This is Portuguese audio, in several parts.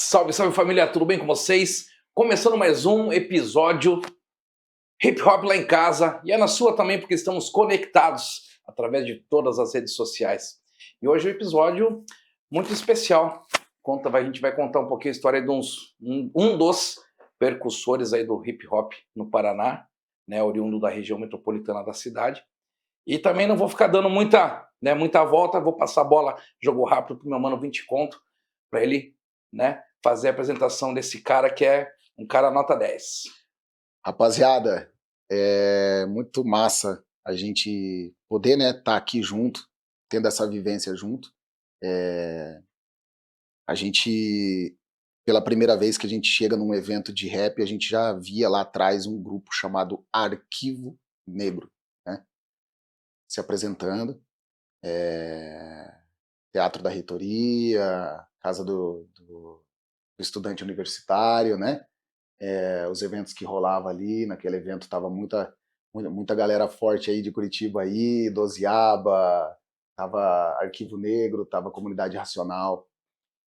Salve, salve família, tudo bem com vocês? Começando mais um episódio Hip Hop lá em casa e é na sua também, porque estamos conectados através de todas as redes sociais. E hoje é um episódio muito especial. A gente vai contar um pouquinho a história de um dos percussores aí do hip hop no Paraná, né, oriundo da região metropolitana da cidade. E também não vou ficar dando muita volta, vou passar a bola, jogo rápido pro meu mano 20 conto, para ele, né, fazer a apresentação desse cara que é um cara nota 10. Rapaziada, é muito massa a gente poder, né, tá aqui junto, tendo essa vivência junto. A gente, pela primeira vez que a gente chega num evento de rap, a gente já via lá atrás um grupo chamado Arquivo Negro, né, se apresentando. Teatro da Reitoria, Casa do Estudante Universitário, né? Os eventos que rolava ali, naquele evento tava muita galera forte aí de Curitiba aí, Doziaba, tava Arquivo Negro, tava Comunidade Racional,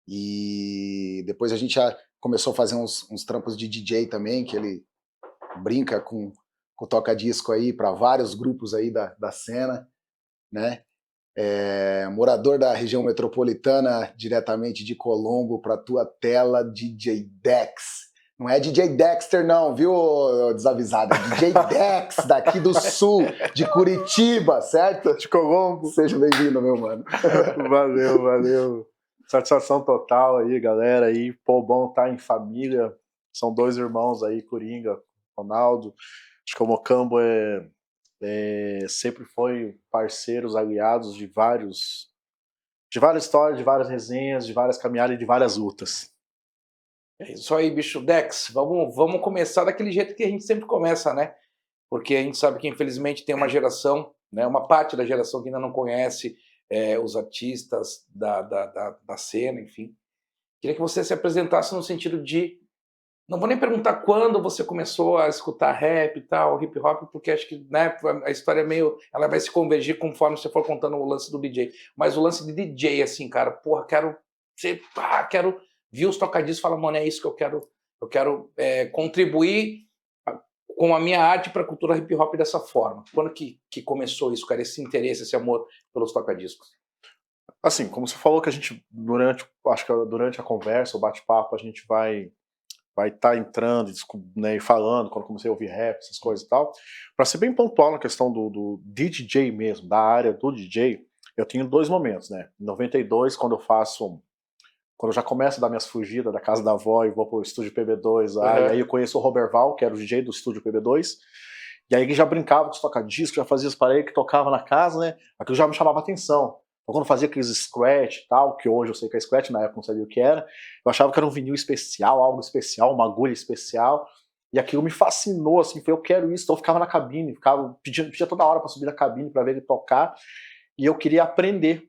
e depois a gente já começou a fazer uns trampos de DJ também, que ele brinca com o toca-disco aí para vários grupos aí da cena, né? Morador da região metropolitana, diretamente de Colombo para tua tela, DJ Dex. Não é DJ Dexter não, viu, desavisada? DJ Dex, daqui do sul, de Curitiba, certo? De Colombo. Seja bem-vindo, meu mano. Valeu. Satisfação total aí, galera. Aí, pô, bom estar em família. São dois irmãos aí, Coringa, Ronaldo. Acho que o Mocambo sempre foi parceiros, aliados de várias histórias, de várias resenhas, de várias caminhadas e de várias lutas. É isso aí, bicho. Dex, vamos começar daquele jeito que a gente sempre começa, né? Porque a gente sabe que infelizmente tem uma geração, né, uma parte da geração que ainda não conhece os artistas da cena, enfim. Queria que você se apresentasse no sentido de... Não vou nem perguntar quando você começou a escutar rap e tal, hip hop, porque acho que, né, a história é meio... Ela vai se convergir conforme você for contando o lance do DJ. Mas o lance de DJ, assim, cara, porra, quero ver os tocadiscos e falar, mano, é isso que eu quero contribuir com a minha arte para a cultura hip hop dessa forma. Quando que começou isso, cara, esse interesse, esse amor pelos tocadiscos? Assim, como você falou que a gente, durante a conversa, o bate-papo, a gente vai estar entrando, né, e falando, quando comecei a ouvir rap, essas coisas e tal. Para ser bem pontual na questão do DJ mesmo, da área do DJ, eu tenho dois momentos, né? Em 92, quando eu já começo a dar minhas fugidas da casa da avó e vou pro estúdio PB2, e aí eu conheço o Robert Val, que era o DJ do estúdio PB2, e aí ele já brincava com os toca-discos, já fazia as paredes que tocava na casa, né? Aquilo já me chamava atenção. Então, quando fazia aqueles scratch e tal, que hoje eu sei que é scratch, na época eu não sabia o que era, eu achava que era um vinil especial, algo especial, uma agulha especial, e aquilo me fascinou, assim, foi eu quero isso, então eu ficava na cabine, pedia toda hora pra subir na cabine pra ver ele tocar, e eu queria aprender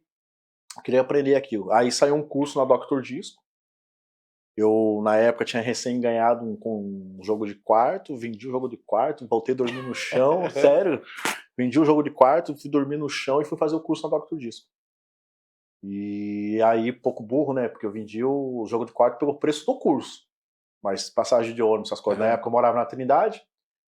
aquilo. Aí saiu um curso na Dr. Disco. Eu, na época, tinha recém ganhado um jogo de quarto, vendi o jogo de quarto, voltei a dormir no chão, sério. Vendi o jogo de quarto, fui dormir no chão e fui fazer o curso na Dr. Disco. E aí, pouco burro, né? Porque eu vendi o jogo de quarto pelo preço do curso. Mas passagem de ônibus, essas coisas. Na época eu morava na Trindade,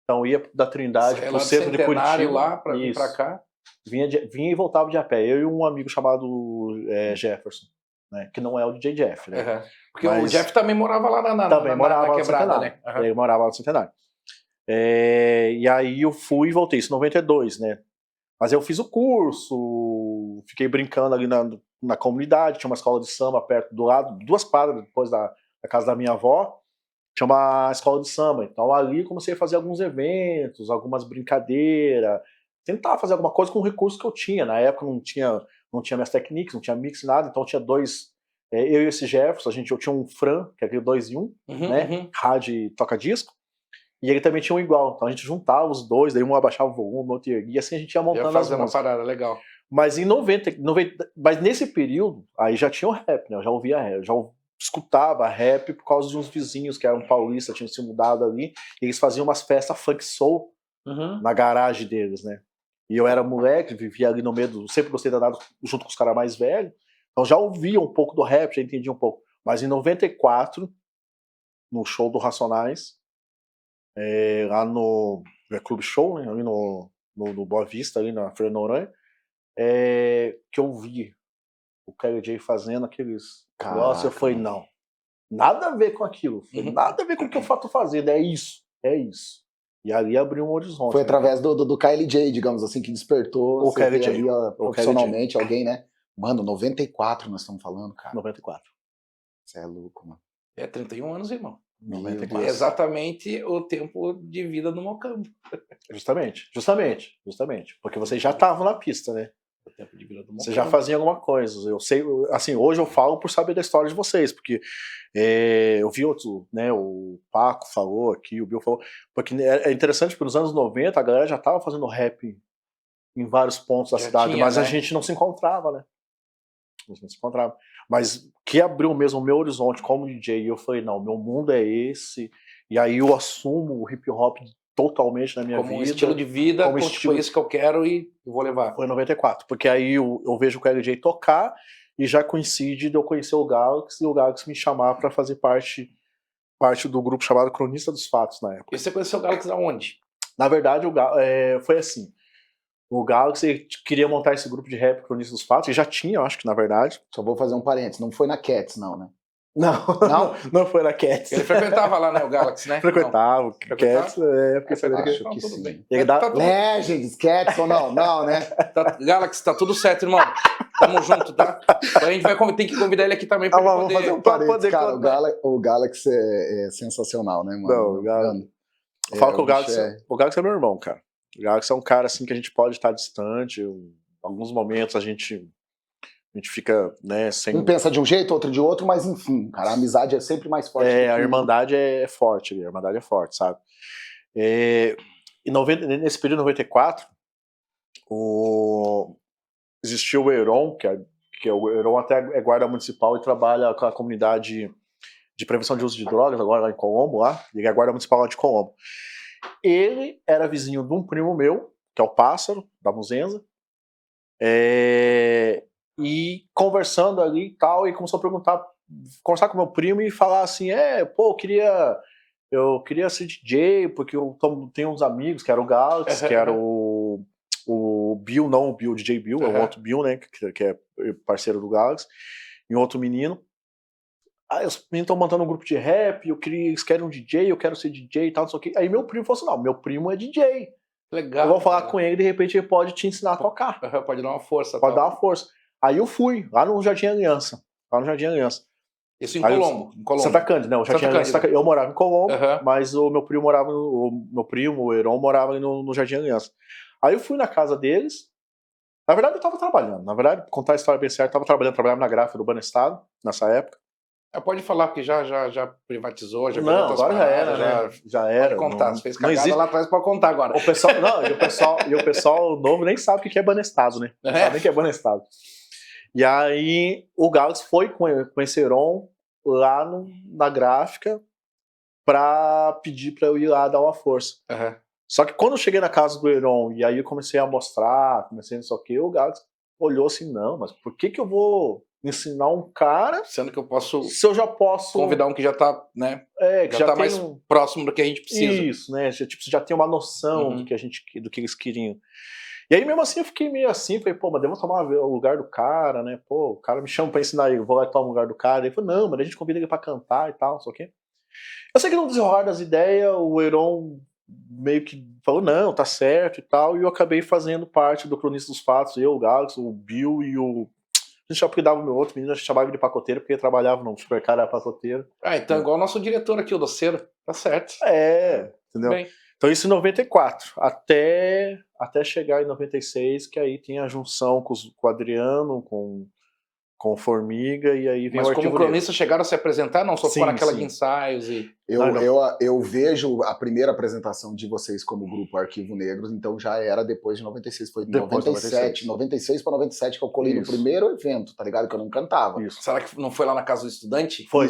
então ia da Trindade pro centro de Curitiba. Lá pra vir pra cá. Vinha e voltava de a pé. Eu e um amigo chamado Jefferson, né, que não é o DJ Jeff, né? Porque o Jeff também morava lá na quebrada, né? Ele morava lá no Centenário. E aí eu fui e voltei, isso em 92, né? Mas eu fiz o curso, fiquei brincando ali na comunidade, tinha uma escola de samba perto do lado, 2 quadras depois da casa da minha avó, tinha uma escola de samba. Então ali comecei a fazer alguns eventos, algumas brincadeiras, tentar fazer alguma coisa com o recurso que eu tinha. Na época não tinha Mass Techniques, não tinha mix, nada, então tinha dois, eu e esse Jefferson, eu tinha um Fran, que é aquele 2 em 1, né, rádio toca-disco, e ele também tinha um igual, então a gente juntava os dois, daí um abaixava o volume, outro erguia, e assim a gente ia montando as músicas. Uma parada legal. Mas em 90, mas nesse período, aí já tinha o rap, né, eu já ouvia rap, eu já escutava rap por causa de uns vizinhos que eram paulistas, tinham se mudado ali, e eles faziam umas festas funk soul na garagem deles, né. E eu era moleque, vivia ali no meio sempre gostei de andar junto com os caras mais velhos, então já ouvia um pouco do rap, já entendia um pouco. Mas em 94, no show do Racionais, lá no Clube Show, né, ali no Boa Vista, ali na Feira Noronha, que eu vi o Kelly J fazendo aqueles negócios, eu falei, não, nada a ver com aquilo, nada a ver com o que eu tô fazendo, é isso. E ali abriu um horizonte. Foi através do KLJ, digamos assim, que despertou o KLJ ali, profissionalmente, alguém, né? Mano, 94 nós estamos falando, cara. 94. Você é louco, mano. 31 anos, irmão. 94. É exatamente o tempo de vida do Mocambo. Justamente. Porque vocês já estavam na pista, né? O tempo de vida do Mocambo. Você já fazia alguma coisa. Eu sei, assim, hoje eu falo por saber da história de vocês, porque eu vi outro, né? O Paco falou aqui, o Bill falou. Porque é interessante, porque nos anos 90 a galera já estava fazendo rap em vários pontos da cidade, mas né? A gente não se encontrava, né? A gente não se encontrava. Mas que abriu mesmo o meu horizonte como DJ, e eu falei, não, meu mundo é esse, e aí eu assumo o hip hop totalmente na minha vida. Como um estilo de vida, como tipo, isso que eu quero e vou levar. Foi em 94, porque aí eu vejo o KLJ tocar e já coincide de eu conhecer o Galaxy e o Galaxy me chamar para fazer parte do grupo chamado Cronista dos Fatos na época. E você conheceu o Galaxy aonde? Na verdade, foi assim. O Galaxy queria montar esse grupo de rap Cronista dos Fatos, e já tinha, eu acho que na verdade. Só vou fazer um parênteses, não foi na Cats, não, né? Não foi na Cats. Ele frequentava lá, né, o Galaxy, né? Frequentava, Cats, porque acho que tudo sim. bem. Legends, Cats ou não, né? Galaxy, tá tudo certo, irmão. Tamo junto, tá? A gente vai ter que convidar ele aqui também pra vamos fazer um parênteses, cara, o Galaxy é sensacional, né, mano? Não, o Galaxy... Eu falo que o Galaxy é meu irmão, cara. O Galaxy é um cara assim que a gente pode estar distante, em alguns momentos a gente fica, né, sem... Um pensa de um jeito, outro de outro, mas enfim, cara, a amizade é sempre mais forte. A irmandade é forte, sabe? Nesse período de 94, existiu o Heron, que o Heron até é guarda municipal e trabalha com a comunidade de prevenção de uso de drogas, agora lá em Colombo, ele é guarda municipal lá de Colombo. Ele era vizinho de um primo meu, que é o Pássaro, da Muzenza, e conversando ali e tal, e começou a conversar com meu primo e falar assim, eu queria ser DJ, porque eu tenho uns amigos, que era o Galaxy, que era o Bill, não o Bill, o DJ Bill, é um outro Bill, né, que é parceiro do Galaxy, e um outro menino. Os meninos estão montando um grupo de rap, eles querem um DJ, eu quero ser DJ e tal, não sei o quê. Aí meu primo falou assim, não, meu primo é DJ. Legal. Eu vou falar com ele, de repente ele pode te ensinar a tocar. Pode dar uma força. Pode dar uma força. Aí eu fui, lá no Jardim Aliança. Isso em Colombo. Santa Cândida, né? Eu morava em Colombo, mas o meu primo morava, o Heron morava ali no Jardim Aliança. Aí eu fui na casa deles. Na verdade eu tava trabalhando. Na verdade, pra contar a história bem certa, eu trabalhava na gráfica do Banestado, nessa época. Pode falar, porque já privatizou, já não, agora paradas, já era, né? Já era. Pode contar, você fez cagada lá atrás pra contar agora. O pessoal novo nem sabe o que é Banestado, né? Não sabe nem o que é Banestado. E aí o Galaxy foi com esse Heron lá na gráfica pra pedir pra eu ir lá dar uma força. Só que quando eu cheguei na casa do Heron e aí eu comecei a mostrar, não sei o que, o Galaxy olhou assim, não, mas por que eu vou ensinar um cara, sendo que eu posso, se eu já posso convidar um que já tá, né, que já tá mais próximo do que a gente precisa. Isso, né, já tem uma noção do que eles queriam. E aí mesmo assim eu fiquei meio assim, falei, mas devo tomar o lugar do cara, né, o cara me chama pra ensinar, eu vou lá tomar o lugar do cara, ele falou, não, mas a gente convida ele pra cantar e tal, não sei o quê. Eu sei que no desenrolar das ideias, o Heron meio que falou, não, tá certo e tal, e eu acabei fazendo parte do Cronista dos Fatos, eu, o Galaxy, o Bill e o... A gente já cuidava do meu outro menino, a gente chamava ele de pacoteiro, porque ele trabalhava no supermercado, era pacoteiro. Então igual o nosso diretor aqui, o Doceiro, tá certo. Entendeu? Bem. Então isso em 94, até chegar em 96, que aí tem a junção com o Adriano, com o Formiga, e aí vem Mas o Arquivo como cronista chegaram a se apresentar, não só foram aquela de ensaios e... Eu vejo a primeira apresentação de vocês como grupo Arquivo Negro, então já era depois de 96, foi em 96 para 97 que eu colei no primeiro evento, tá ligado? Que eu não cantava. Isso. Será que não foi lá na Casa do Estudante? Foi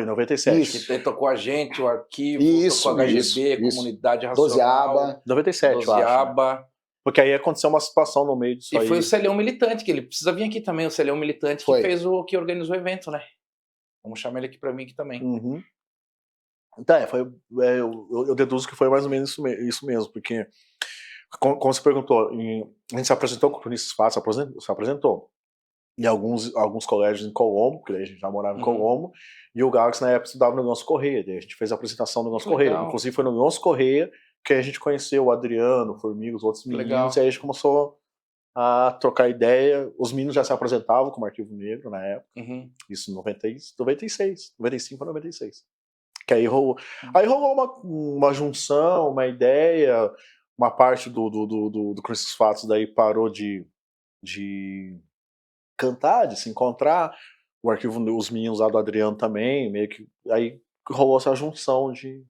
em 97. Isso. Que tocou a gente, o Arquivo, tocou a HGB, Comunidade Racional. Dozeaba. 97, eu acho. Porque aí aconteceu uma situação no meio disso aí. E foi o Celhão Militante, que ele precisa vir aqui também, o Celhão Militante, que organizou o evento, né? Vamos chamar ele aqui pra mim aqui também. Uhum. Então, eu deduzo que foi mais ou menos isso mesmo, porque, como você perguntou, a gente se apresentou com o Vinícius Fato, se apresentou em alguns colégios em Colombo, porque daí a gente já morava em Colombo, e o Galaxy na época estudava no Leôncio Correia, daí a gente fez a apresentação do Leôncio Correia, inclusive foi no Leôncio Correia que a gente conheceu o Adriano, o Formiga, os outros meninos, e aí a gente começou a trocar ideia, os meninos já se apresentavam como Arquivo Negro na época, isso em 96, 95 para 96. Que aí rolou uma junção, uma ideia, uma parte do Cristos Fatos daí parou de cantar, de se encontrar, o arquivo, os meninos lá do Adriano também, meio que, aí rolou essa junção de...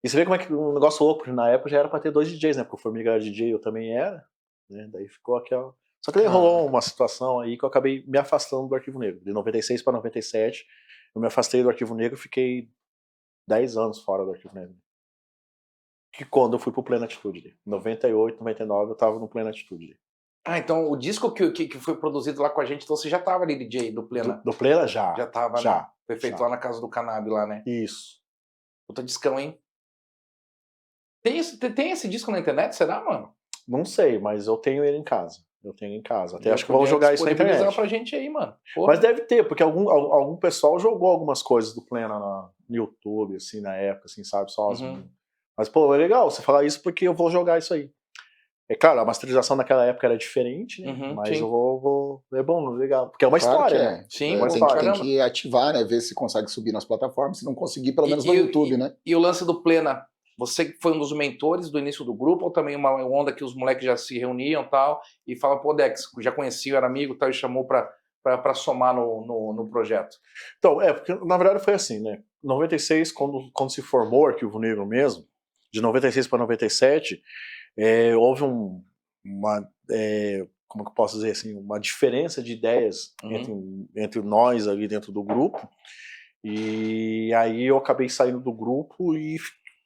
E você vê como é que um negócio louco, porque na época já era pra ter 2 DJs, né, porque o Formiga era DJ, eu também era, né, daí ficou aquela... Só que aí rolou uma situação aí que eu acabei me afastando do Arquivo Negro, de 96 para 97, eu me afastei do Arquivo Negro e fiquei 10 anos fora do Arquivo Negro. Que quando eu fui pro Plena Atitude, 98, 99, eu tava no Plena Atitude. Ah, então o disco que foi produzido lá com a gente, então você já tava ali, DJ, do Plena? Do Plena, já. Já tava, já, né? Foi feito já. lá na casa do Cannab, lá, né? Isso. Puta discão, hein? Tem esse disco na internet, será, mano? Não sei, mas eu tenho ele em casa. Eu tenho em casa. Até acho que vão jogar isso na internet. Pra gente aí, mano. Porra. Mas deve ter, porque algum pessoal jogou algumas coisas do Plena no YouTube, assim, na época, assim, sabe? Só as... Mas, pô, é legal você falar isso porque eu vou jogar isso aí. É claro, a masterização naquela época era diferente, né? Mas eu vou... É bom, legal. Porque é uma história, né? Sim, uma história. Tem que ativar, né? Ver se consegue subir nas plataformas. Se não conseguir, pelo menos no YouTube, né? E o lance do Plena, você foi um dos mentores do início do grupo, ou também uma onda que os moleques já se reuniam e tal, e fala, pô, Dex, já conhecia, era amigo e tal, e chamou pra somar no projeto? Então, porque na verdade foi assim, né? 96, quando se formou o Arquivo Negro mesmo, de 96 para 97, houve uma como que eu posso dizer assim, uma diferença de ideias entre nós ali dentro do grupo, e aí eu acabei saindo do grupo e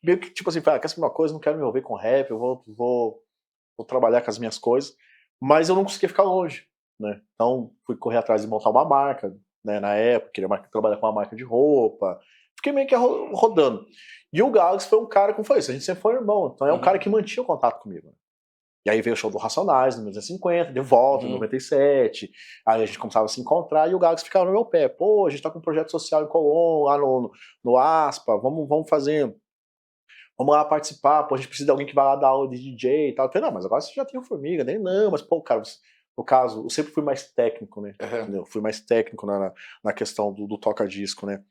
meio que tipo assim, quer saber uma coisa, não quero me envolver com rap, eu vou trabalhar com as minhas coisas, mas eu não conseguia ficar longe, né? Então fui correr atrás de montar uma marca, né, na época, queria trabalhar com uma marca de roupa, fiquei meio que rodando. E o Galaxy foi um cara, como foi isso, a gente sempre foi irmão, então é um cara que mantinha o contato comigo. E aí veio o show do Racionais, no 1950, de volta, em 97, aí a gente começava a se encontrar e o Galaxy ficava no meu pé, pô, a gente tá com um projeto social em Colombo, lá no ASPA, vamos fazer... Vamos lá participar, pô, a gente precisa de alguém que vai lá dar aula de DJ e tal. Eu falei, não, mas agora você já tem o Formiga, nem não, mas pô, cara, no caso, eu sempre fui mais técnico, né? Entendeu? Fui mais técnico na questão do toca-disco, né?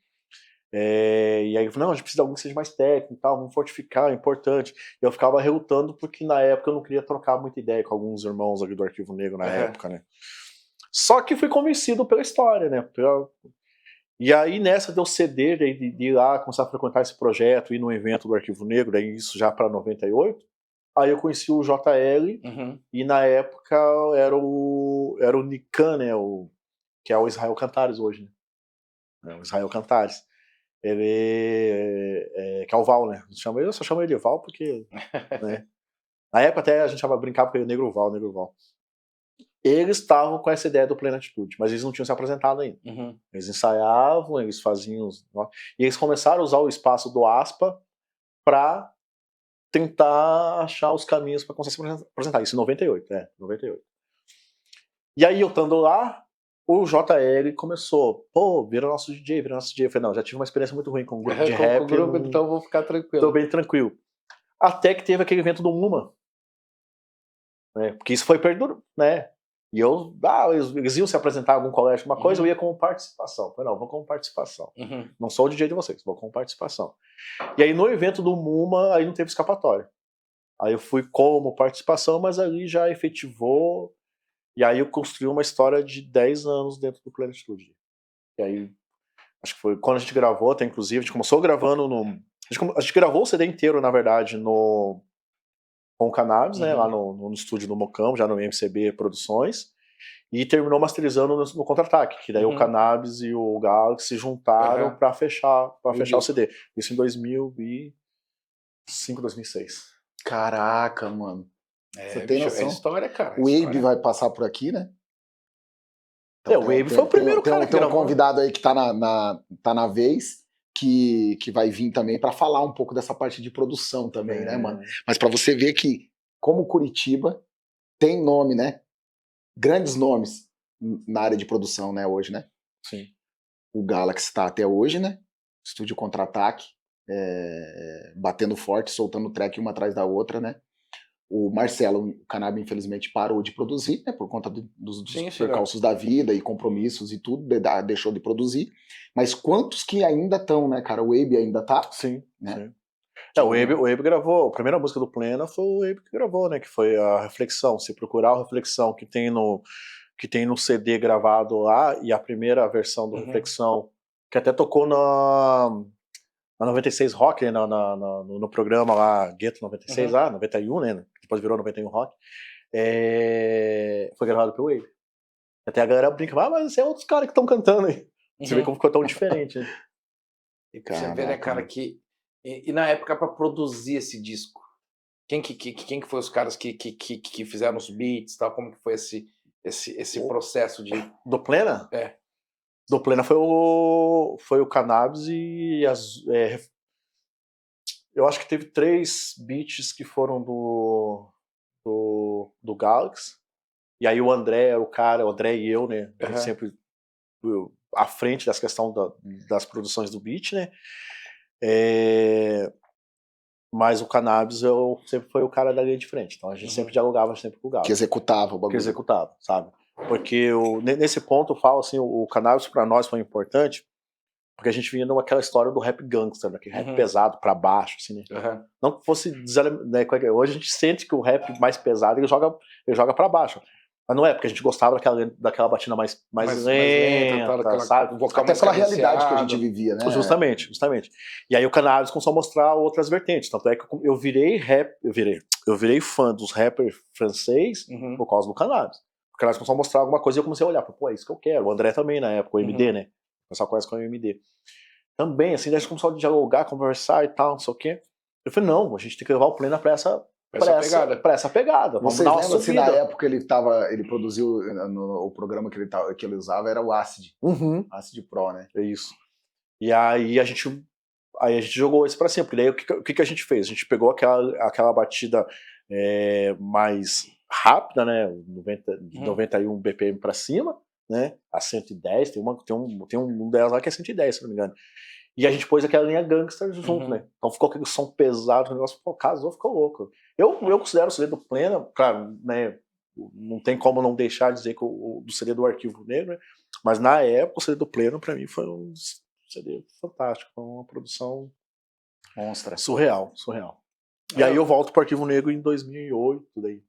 E aí eu falei, não, a gente precisa de alguém que seja mais técnico e tal, vamos fortificar, é importante. E eu ficava relutando porque na época eu não queria trocar muita ideia com alguns irmãos ali do Arquivo Negro na época, né? Só que fui convencido pela história, né? E aí nessa deu ceder de ir lá, começar a frequentar esse projeto, ir no evento do Arquivo Negro, daí isso já para 98. Aí eu conheci o JL, e na época era o Nikan, né, que é o Israel Cantares hoje, né? O Israel Cantares. Ele que é o Val, né? Eu só chamo ele de Val porque... né? Na época até a gente brincava com ele, Negro Val. Eles estavam com essa ideia do Plena Atitude, mas eles não tinham se apresentado ainda. Eles ensaiavam, eles faziam... E eles começaram a usar o espaço do ASPA para tentar achar os caminhos para conseguir se apresentar. Isso em 98, 98. E aí eu estando lá, o JL começou, pô, vira nosso DJ. Eu falei, não, já tive uma experiência muito ruim com um grupo de rap. Então vou ficar tranquilo. Tô bem tranquilo. Até que teve aquele evento do Uma, né? Porque isso foi perdurando, né? E eles iam se apresentar em algum colégio, alguma coisa, eu ia como participação. Eu falei, não, vou como participação. Não sou o DJ de vocês, vou como participação. E aí no evento do Muma, aí não teve escapatória. Aí eu fui como participação, mas ali já efetivou. E aí eu construí uma história de 10 anos dentro do Plena Atitude. E aí, acho que foi quando a gente gravou, até inclusive, a gente começou gravando a gente gravou o CD inteiro, na verdade, com o Cannabis, né, lá no estúdio do Mocão, já no MCB Produções, e terminou masterizando no Contra-Ataque, que daí o Cannabis e o Galaxy se juntaram pra fechar o CD. Isso em 2005, 2006. Caraca, mano. Você tem noção? É história, cara. O Abe vai passar por aqui, né? O Wave foi o primeiro cara que tem um gravou. convidado aí que tá na vez, que vai vir também para falar um pouco dessa parte de produção também, né, mano? Mas para você ver que, como Curitiba tem nome, né? Grandes nomes na área de produção, né, hoje, né? Sim. O Galaxy tá até hoje, né? Estúdio Contra-Ataque, batendo forte, soltando track uma atrás da outra, né? O Marcelo, o Cannabis, infelizmente, parou de produzir, né? Por conta dos percalços da vida e compromissos e tudo, deixou de produzir. Mas quantos que ainda estão, né, cara? O Abe ainda tá? Sim, né? sim. O Abe gravou, a primeira música do Plena foi o Abe que gravou, né? Que foi a Reflexão. Se procurar a Reflexão que tem no CD gravado lá, e a primeira versão do Reflexão, que até tocou na 96 Rock, né, no programa lá, Gueto 96, 91, né? Depois virou 91 Rock. Foi gravado pelo Abe. Até a galera brinca, mas é outros caras que estão cantando aí. Você vê como ficou tão diferente, né? E você vê, né, cara, que... E na época, para produzir esse disco, quem que foi os caras que fizeram os beats, tal? Como que foi esse processo de... Do Plena? É. Do Plena foi o Cannabis e eu acho que teve 3 beats que foram do Galaxy. E aí o André era o André e eu, né? A gente sempre à frente dessa questão das produções do beat, né? Mas o Cannabis sempre foi o cara da linha de frente. Então a gente sempre dialogava sempre com o Galaxy. Que executava o bagulho. Que executava, sabe? Porque nesse ponto eu falo assim, o Cannabis pra nós foi importante, porque a gente vinha naquela história do rap gangster, daquele rap pesado pra baixo, assim, né? Não que fosse né, hoje a gente sente que o rap mais pesado ele joga pra baixo. Mas não é, porque a gente gostava daquela batida mais lenta, sabe? Até pela realidade que a gente vivia, né? Justamente. E aí o Cannabis começou a mostrar outras vertentes. Tanto é que eu virei fã dos rappers francês por causa do Cannabis. O Cannabis começou a mostrar alguma coisa e eu comecei a olhar, pô, é isso que eu quero. O André também, na época, o MD, né? O pessoal conhece com o MD. Também, assim, daí a gente começou a dialogar, conversar e tal, não sei o quê. Eu falei, não, a gente tem que levar o Plena pra essa pegada. Vamos Vocês dar uma lembram se na subida. época ele produziu o programa que ele usava era o Acid. Acid Pro, né? É isso. E aí a gente jogou isso pra cima. Porque daí o que a gente fez? A gente pegou aquela batida mais rápida, né? 91 BPM pra cima, né? A 110, tem um delas lá que é 110, se não me engano. E a gente pôs aquela linha gangster junto, né? Então ficou aquele som pesado, o negócio casou, ficou louco. Eu considero o CD do Plena, claro, né? Não tem como não deixar de dizer que do CD do Arquivo Negro, né? Mas na época o CD do Plena pra mim foi um CD fantástico, foi uma produção monstra, surreal. E aí eu volto pro Arquivo Negro em 2008, daí.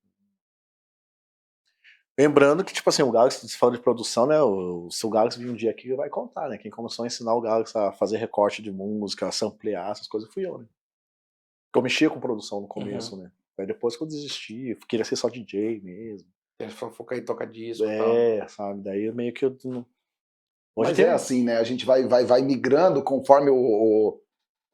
Lembrando que, tipo assim, o Galaxy, se fala de produção, né? Se o Galaxy vir um dia aqui, vai contar, né? Quem começou a ensinar o Galaxy a fazer recorte de música, a samplear, essas coisas, fui eu, né? Porque eu mexia com produção no começo, né? Aí depois que eu desisti, eu queria ser só DJ mesmo. Ele falou, focar em tocar disco e tal. Sabe? Daí meio que eu... Mas é assim, né? A gente vai migrando conforme eu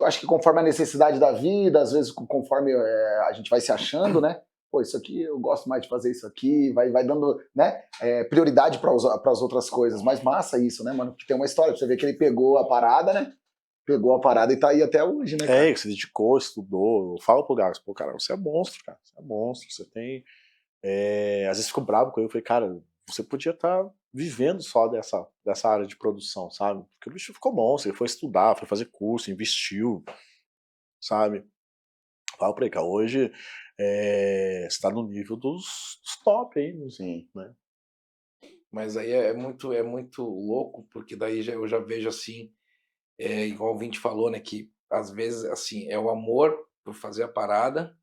acho que conforme a necessidade da vida, às vezes conforme a gente vai se achando, né? Pô, isso aqui eu gosto mais de fazer isso aqui, vai dando, né, prioridade para as outras coisas. Mas massa isso, né, mano? Porque tem uma história, você vê que ele pegou a parada, né? Pegou a parada e tá aí até hoje, né, cara? Se dedicou, estudou. Eu falo pro Galaxy, pô, cara, você é monstro, cara. Você é monstro, você tem... Às vezes fico bravo com ele, eu falei, cara, você podia estar vivendo só dessa área de produção, sabe? Porque o bicho ficou monstro, ele foi estudar, foi fazer curso, investiu, sabe? Fala pra ele, cara, hoje você tá no nível dos top aí, sim, né? Mas aí é muito louco, porque daí eu já vejo assim, igual o Vinte falou, né, que às vezes assim, é o amor por fazer a parada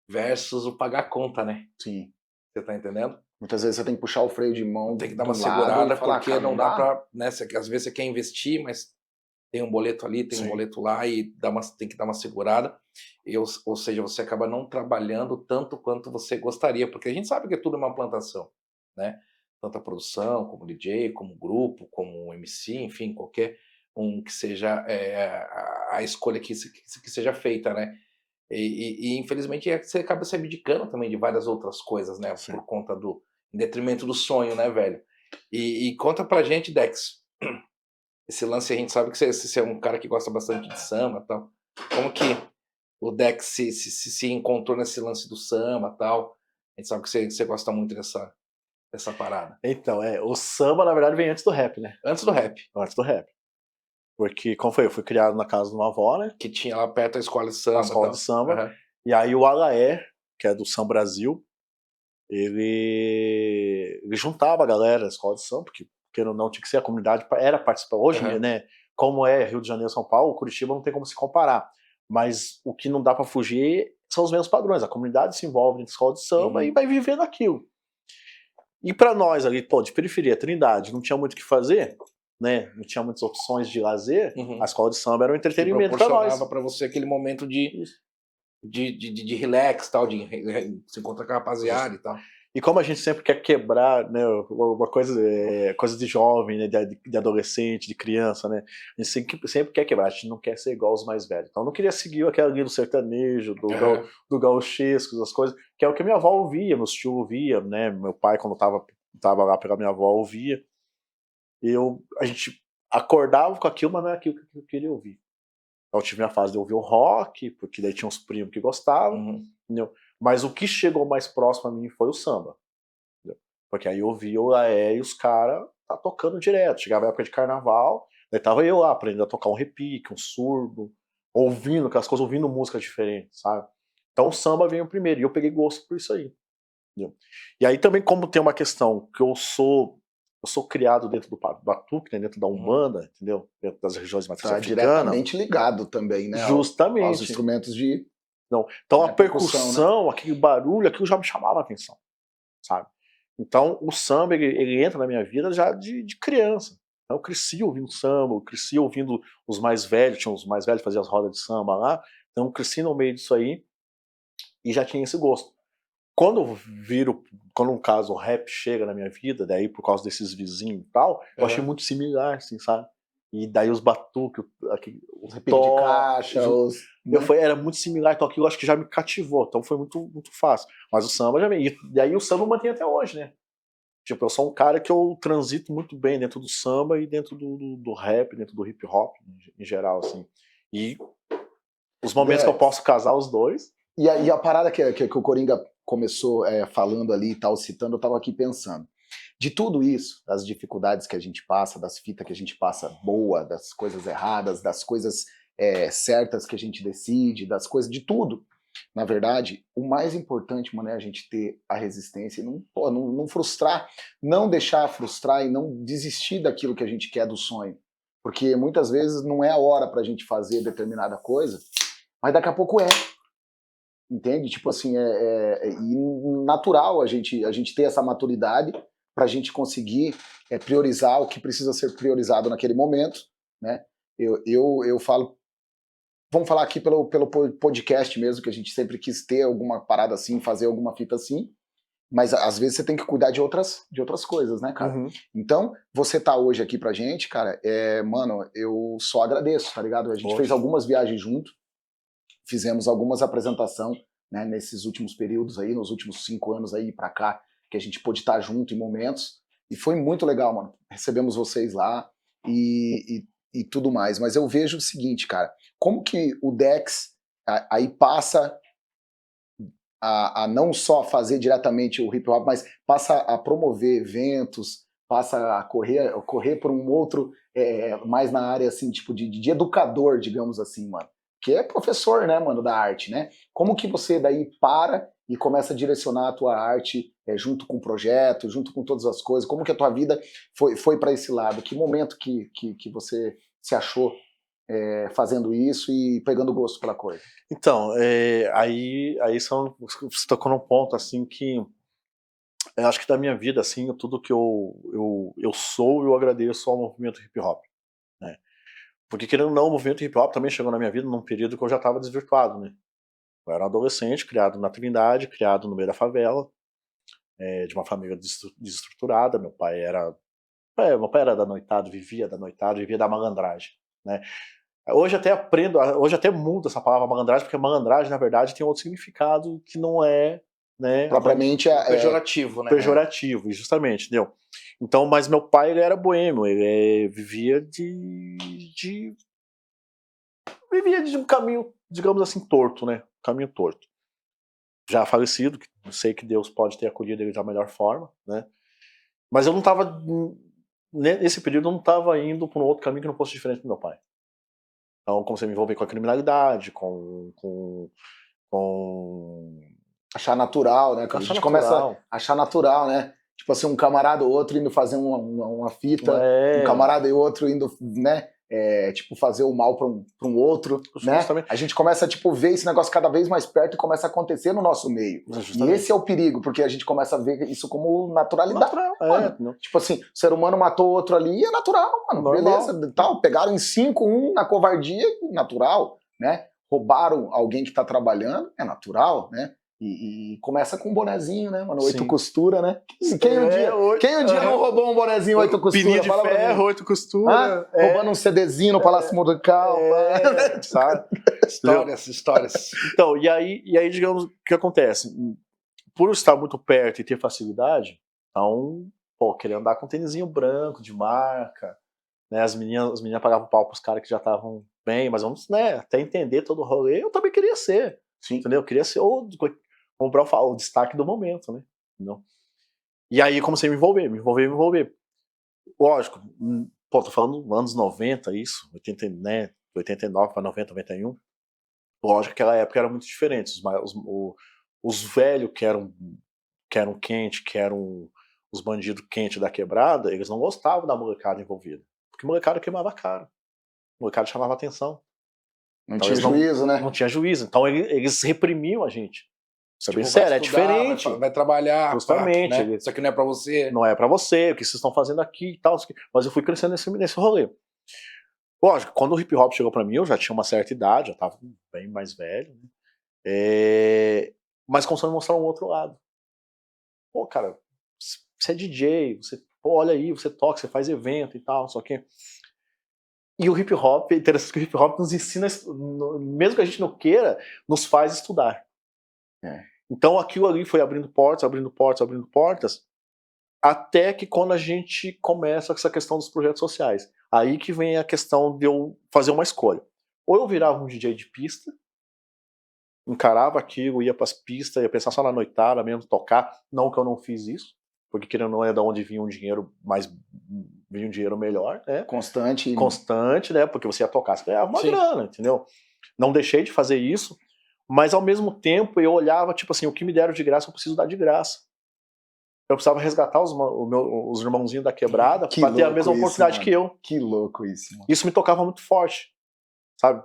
versus o pagar a conta, né? Sim. Você tá entendendo? Muitas vezes você tem que puxar o freio de mão, tem que dar uma segurada, falar, porque cara, não dá pra, né, às vezes você quer investir, mas tem um boleto ali, tem um boleto lá e tem que dar uma segurada, ou seja, você acaba não trabalhando tanto quanto você gostaria, porque a gente sabe que tudo é uma plantação, né? Tanto a produção, como DJ, como grupo, como MC, enfim, qualquer um que seja a escolha que seja feita, né? E infelizmente você acaba se abdicando também de várias outras coisas, né? Por conta em detrimento do sonho, né, velho? E conta pra gente, Dex, esse lance, a gente sabe que você é um cara que gosta bastante de samba e tal. Como que o Dex se encontrou nesse lance do samba e tal? A gente sabe que você gosta muito dessa parada. Então, o samba, na verdade, vem antes do rap, né? Antes do rap. Antes do rap. Porque, como foi? Eu fui criado na casa de uma avó, né? Que tinha lá perto a escola de samba. A escola tal. de samba. Uhum. E aí o Alaé, que é do Samba Brasil, ele juntava a galera da escola de samba, porque querendo ou não, tinha que ser a comunidade, era participar. Hoje, né? Como é Rio de Janeiro, São Paulo, Curitiba não tem como se comparar. Mas o que não dá pra fugir são os mesmos padrões. A comunidade se envolve na escola de samba e vai vivendo aquilo. E pra nós ali, pô, de periferia, Trindade, não tinha muito o que fazer, né? Não tinha muitas opções de lazer. A escola de samba era um entretenimento pra nós. Proporcionava pra você aquele momento de relax, tal, de se encontrar com a rapaziada e tal. E como a gente sempre quer quebrar, né, uma coisa de jovem, né, de adolescente, de criança, né, a gente sempre quer quebrar, a gente não quer ser igual os mais velhos. Então eu não queria seguir aquela linha do sertanejo, do gauchesco, das coisas, que é o que minha avó ouvia, meus tios ouvia, né, meu pai quando tava lá pela minha avó ouvia. A gente acordava com aquilo, mas não era aquilo que eu queria ouvir. Então eu tive minha fase de ouvir o rock, porque daí tinha uns primos que gostavam, entendeu? Mas o que chegou mais próximo a mim foi o samba. Entendeu? Porque aí eu via o Laé e os caras tá tocando direto. Chegava a época de carnaval, daí tava eu lá aprendendo a tocar um repique, um surdo, ouvindo aquelas coisas, ouvindo música diferente, sabe? Então o samba veio primeiro, e eu peguei gosto por isso aí. Entendeu? E aí também, como tem uma questão que eu sou criado dentro do batuque, né, dentro da Umbanda, entendeu? Dentro das regiões de matriz africana. Diretamente ligado também, né? Justamente. Aos instrumentos de... Não. Então a percussão, né? Aquele barulho, aquilo já me chamava a atenção, sabe? Então o samba, ele entra na minha vida já de criança. Então, eu cresci ouvindo samba, eu cresci ouvindo os mais velhos, tinha os mais velhos que faziam as rodas de samba lá, então eu cresci no meio disso aí e já tinha esse gosto. Quando no caso o rap chega na minha vida, daí por causa desses vizinhos e tal, eu achei muito similar, assim, sabe? E daí os batuques, os repiques de caixa, era muito similar, então aquilo acho que já me cativou, então foi muito, muito fácil. Mas o samba já veio. E aí o samba mantém até hoje, né? Tipo, eu sou um cara que eu transito muito bem dentro do samba e dentro do rap, dentro do hip hop, em geral, assim. E os momentos que eu posso casar os dois. E a parada que o Coringa começou falando ali e tal, citando, eu tava aqui pensando. De tudo isso, das dificuldades que a gente passa, das fitas que a gente passa boa, das coisas erradas, das coisas certas que a gente decide, das coisas, de tudo. Na verdade, o mais importante, mano, é a gente ter a resistência e não frustrar, não deixar frustrar e não desistir daquilo que a gente quer do sonho. Porque muitas vezes não é a hora pra gente fazer determinada coisa, mas daqui a pouco é. Entende? Tipo assim, natural a gente ter essa maturidade para a gente conseguir priorizar o que precisa ser priorizado naquele momento, né? Eu falo, vamos falar aqui pelo podcast mesmo, que a gente sempre quis ter alguma parada assim, fazer alguma fita assim, mas às vezes você tem que cuidar de outras coisas, né, cara? Então, você tá hoje aqui pra gente, cara, mano, eu só agradeço, tá ligado? A gente fez algumas viagens junto, fizemos algumas apresentações, né, nesses últimos períodos aí, nos últimos 5 anos aí pra cá, que a gente pôde estar junto em momentos, e foi muito legal, mano. Recebemos vocês lá e tudo mais, mas eu vejo o seguinte, cara, como que o Dex aí passa a não só fazer diretamente o hip hop, mas passa a promover eventos, passa a correr por um outro, mais na área, assim, tipo, de educador, digamos assim, mano. Que é professor, né, mano, da arte, né? Como que você daí para e começa a direcionar a tua arte junto com o projeto, junto com todas as coisas? Como que a tua vida foi para esse lado? Que momento que você se achou fazendo isso e pegando gosto pela coisa? Então, aí você tocou num ponto, assim, que eu acho que da minha vida, assim, tudo que eu sou, eu agradeço ao movimento hip hop, né? Porque, querendo ou não, o movimento hip hop também chegou na minha vida num período que eu já estava desvirtuado, né? Eu era um adolescente, criado na Trindade, criado no meio da favela, de uma família desestruturada. Meu pai era da noitada, vivia da malandragem, né? Hoje até muda essa palavra malandragem, porque malandragem, na verdade, tem outro significado que não é, né, propriamente pejorativo, né? Pejorativo, justamente, entendeu? Então, mas meu pai, ele era boêmio, ele vivia de um caminho, digamos assim, torto, né? Caminho torto. Já falecido, sei que Deus pode ter acolhido ele da melhor forma, né? Mas eu não estava, nesse período, eu não estava indo para um outro caminho que não fosse diferente do meu pai. Então, comecei a me envolver com a criminalidade, com Achar natural, né? A Achar gente começa natural. a achar natural, né? Tipo assim, um camarada ou outro indo fazer uma fita, É. um camarada e outro indo, né? Tipo, fazer o mal para um outro, né? Justamente. A gente começa tipo, ver esse negócio cada vez mais perto e começa a acontecer no nosso meio. Justamente. E esse é o perigo, porque a gente começa a ver isso como naturalidade. Natural, Mano. Tipo assim, o ser humano matou outro ali, é natural, mano. Normal. Beleza, tal. Pegaram em 5-1 na covardia, natural, né? Roubaram alguém que tá trabalhando, é natural, né? E começa com um bonezinho, né, mano? 8 Sim. costura, né? Quem um dia não roubou um bonezinho 8 costura? Pininha de ferro, 8 costura. Roubando um CDzinho no Palácio Musical. Sabe? Histórias. Então, e aí, digamos, o que acontece? Por eu estar muito perto e ter facilidade, então, pô, queria andar com um tênisinho branco, de marca, né? As meninas pagavam pau pros caras que já estavam bem, mas vamos, né, até entender todo o rolê, eu também queria ser. Sim. Entendeu? Eu queria ser comprar o destaque do momento, né? Entendeu? E aí comecei a me envolver. Lógico, pô, tô falando anos 90, isso, 80, né, 89 para 90, 91. Lógico que aquela época era muito diferente. Os velhos que eram quente, que eram os bandidos quentes da quebrada, eles não gostavam da molecada envolvida. Porque molecada queimava a cara. Molecada chamava atenção. Não Então, tinha juízo, né? Não tinha juízo. Então eles reprimiam a gente. Isso é bem Vai sério, é estudar, diferente. vai trabalhar. Justamente. Né? Isso aqui não é pra você. Não é pra você, o que vocês estão fazendo aqui e tal. Mas eu fui crescendo nesse rolê. Lógico, quando o hip hop chegou pra mim, eu já tinha uma certa idade, já tava bem mais velho. Né? Mas começou a mostrar um outro lado. Pô, cara, você é DJ, pô, olha aí, você toca, você faz evento e tal, só que. E o hip hop, é interessante que o hip hop nos ensina, mesmo que a gente não queira, nos faz estudar. Então aquilo ali foi abrindo portas, até que quando a gente começa com essa questão dos projetos sociais, aí que vem a questão de eu fazer uma escolha. Ou eu virava um DJ de pista, encarava aquilo, ia pras pistas, ia pensar só na noitada mesmo, tocar, não que eu não fiz isso, porque querendo ou não é da onde vinha um dinheiro vinha um dinheiro melhor, né? Constante, né? Porque você ia tocar, você ganhava uma grana, entendeu? Não deixei de fazer isso, mas ao mesmo tempo eu olhava, tipo assim, o que me deram de graça eu preciso dar de graça. Eu precisava resgatar os irmãozinhos da quebrada para ter a mesma oportunidade que eu. Que louco isso, mano. Isso me tocava muito forte, sabe?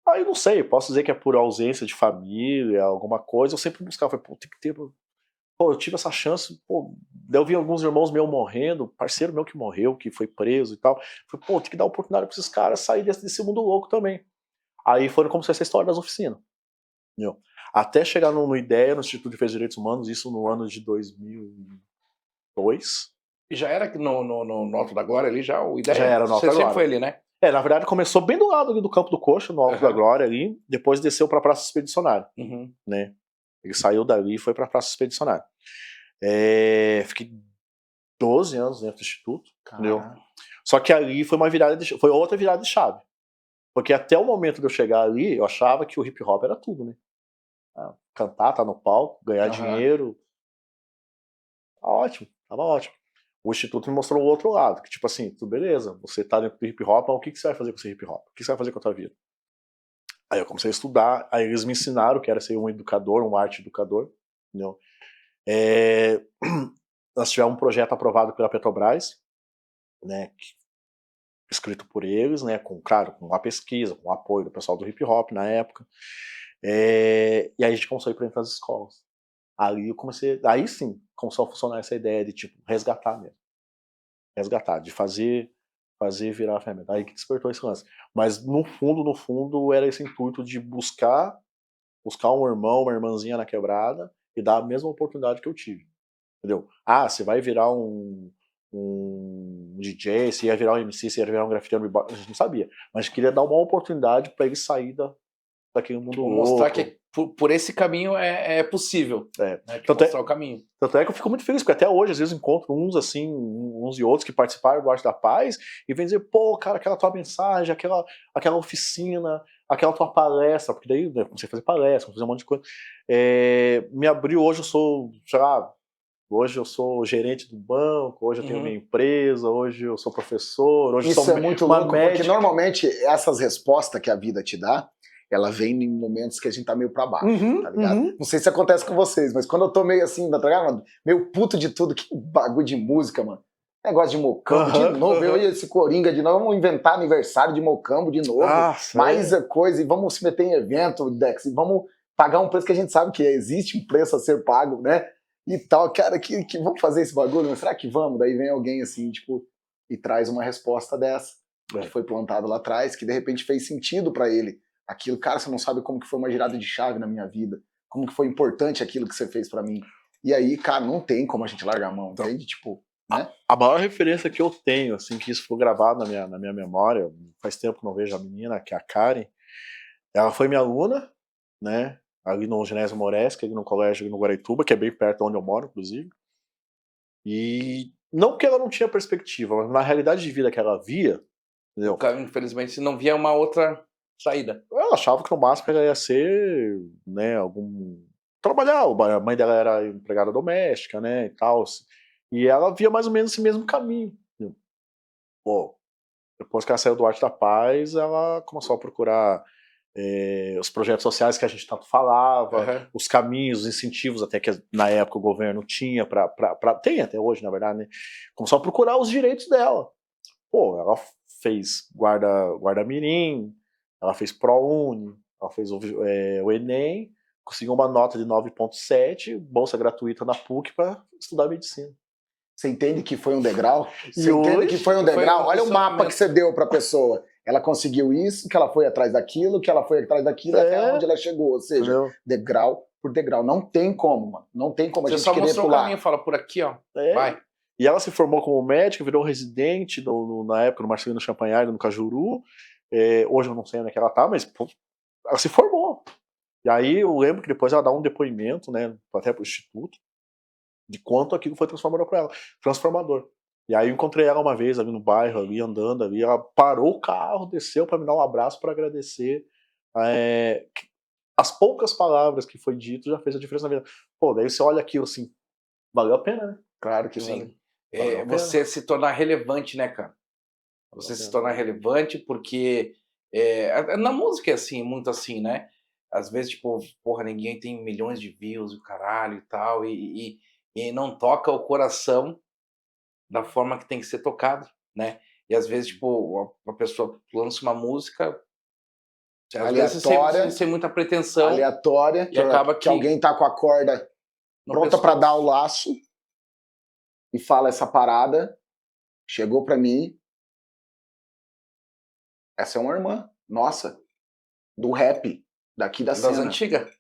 Aí não sei, posso dizer que é por ausência de família, alguma coisa, eu sempre buscava, pô, tem que ter. Pô, eu tive essa chance, pô, eu vi alguns irmãos meus morrendo, parceiro meu que morreu, que foi preso e tal. Falei, pô, tem que dar oportunidade para esses caras saírem desse mundo louco também. Aí foi como se fosse a história das oficinas. Entendeu? Até chegar no IDEA, no Instituto de Defesa dos Direitos Humanos, isso no ano de 2002. E já era no Alto da Glória ali, já o ideia. Já era no Alto da Glória. Você sempre foi ali, né? Na verdade começou bem do lado ali do Campo do Coxa, no Alto da Glória ali, depois desceu para a Praça Expedicionária. Né? Ele saiu dali e foi para a Praça Expedicionária. Fiquei 12 anos dentro do Instituto, entendeu? Só que ali foi foi outra virada de chave. Porque até o momento de eu chegar ali, eu achava que o hip hop era tudo, né? Cantar, tá no palco, ganhar dinheiro. Tava ótimo. O Instituto me mostrou o outro lado, que tipo assim, tudo beleza, você tá dentro do hip hop, mas o que você vai fazer com esse hip hop? O que você vai fazer com a tua vida? Aí eu comecei a estudar, aí eles me ensinaram que era ser um educador, um arte educador, entendeu? Nós tivemos um projeto aprovado pela Petrobras, né, escrito por eles, né, claro, com a pesquisa, com o apoio do pessoal do hip hop na época, e aí a gente começou a ir para dentro das escolas. Aí sim, começou a funcionar essa ideia de tipo, resgatar mesmo. Resgatar, de fazer virar a ferramenta. Aí que despertou esse lance. Mas no fundo, era esse intuito de buscar um irmão, uma irmãzinha na quebrada e dar a mesma oportunidade que eu tive. Entendeu? Você vai virar um DJ, se ia virar um MC, se ia virar um grafiteiro, a gente não sabia. Mas queria dar uma oportunidade para ele sair daquele mundo louco. Mostrar que por esse caminho é possível. Né? Mostrar o caminho. Tanto é que eu fico muito feliz, porque até hoje, às vezes, encontro uns e outros que participaram do Arte da Paz e vêm dizer, pô, cara, aquela tua mensagem, aquela oficina, aquela tua palestra, porque daí né, comecei a fazer palestra, fazer um monte de coisa. Me abriu, hoje eu sou, sei lá, hoje eu sou gerente do banco, hoje eu tenho minha empresa, hoje eu sou professor, hoje eu sou Isso é muito louco, porque normalmente essas respostas que a vida te dá, ela vem em momentos que a gente tá meio pra baixo, tá ligado? Não sei se acontece com vocês, mas quando eu tô meio assim, tá ligado? Meio puto de tudo, que bagulho de música, mano. Negócio de Mocambo, de novo, eu e esse Coringa de novo, vamos inventar aniversário de Mocambo de novo, mais coisa, e vamos se meter em evento, Dex, e vamos pagar um preço que a gente sabe que existe um preço a ser pago, né? E tal, cara, que vamos fazer esse bagulho? Mas será que vamos? Daí vem alguém assim, tipo, e traz uma resposta dessa, que foi plantado lá atrás, que de repente fez sentido pra ele. Aquilo, cara, você não sabe como que foi uma girada de chave na minha vida, como que foi importante aquilo que você fez pra mim. E aí, cara, não tem como a gente largar a mão, entende? Tipo, né? A maior referência que eu tenho, assim, que isso foi gravado na minha memória, faz tempo que não vejo a menina, que é a Karen, ela foi minha aluna, né, ali no Genésio Moresca, ali no colégio ali no Guaraituba, que é bem perto de onde eu moro, inclusive. E não que ela não tinha perspectiva, mas na realidade de vida que ela via, entendeu? Infelizmente, não via uma outra saída. Ela achava que no máximo ela ia ser, né, trabalhar, a mãe dela era empregada doméstica, né, e tal, e ela via mais ou menos esse mesmo caminho. Entendeu? Pô, depois que ela saiu do Arte da Paz, ela começou a procurar os projetos sociais que a gente tanto falava, os caminhos, os incentivos até que na época o governo tinha, tem até hoje, na verdade, né? Começou a procurar os direitos dela. Pô, ela fez guarda-mirim, ela fez ProUni, ela fez o Enem, conseguiu uma nota de 9,7, bolsa gratuita na PUC para estudar medicina. Você entende que foi um degrau? Você entende que foi um degrau? Olha o mapa que você deu para a pessoa. Ela conseguiu isso, que ela foi atrás daquilo, que ela foi atrás daquilo, até onde ela chegou. Ou seja, degrau por degrau. Não tem como, mano. Não tem como a gente querer pular. Você só mostrou o caminho, fala por aqui, ó. Vai. E ela se formou como médica, virou residente na época no Marcelino Champagnat, no Cajuru. Hoje eu não sei onde é que ela tá, mas pô, ela se formou. E aí eu lembro que depois ela dá um depoimento, né, até pro Instituto, de quanto aquilo foi transformador para ela. Transformador. E aí eu encontrei ela uma vez ali no bairro, ali andando ali, ela parou o carro, desceu para me dar um abraço para agradecer. As poucas palavras que foi dito já fez a diferença na vida. Pô, daí você olha aquilo assim, valeu a pena, né? Claro que sim. Você se tornar relevante, né, cara? Você se tornar relevante porque na música é assim, muito assim, né? Às vezes, tipo, porra, ninguém tem milhões de views, o caralho e tal, e não toca o coração da forma que tem que ser tocado, né? E às vezes, tipo, uma pessoa lança uma música às aleatória, vezes sem muita pretensão, aleatória, e acaba que alguém tá com a corda pronta para dar o laço e fala essa parada, chegou para mim, essa é uma irmã nossa, do rap, daqui da cena. Das antigas.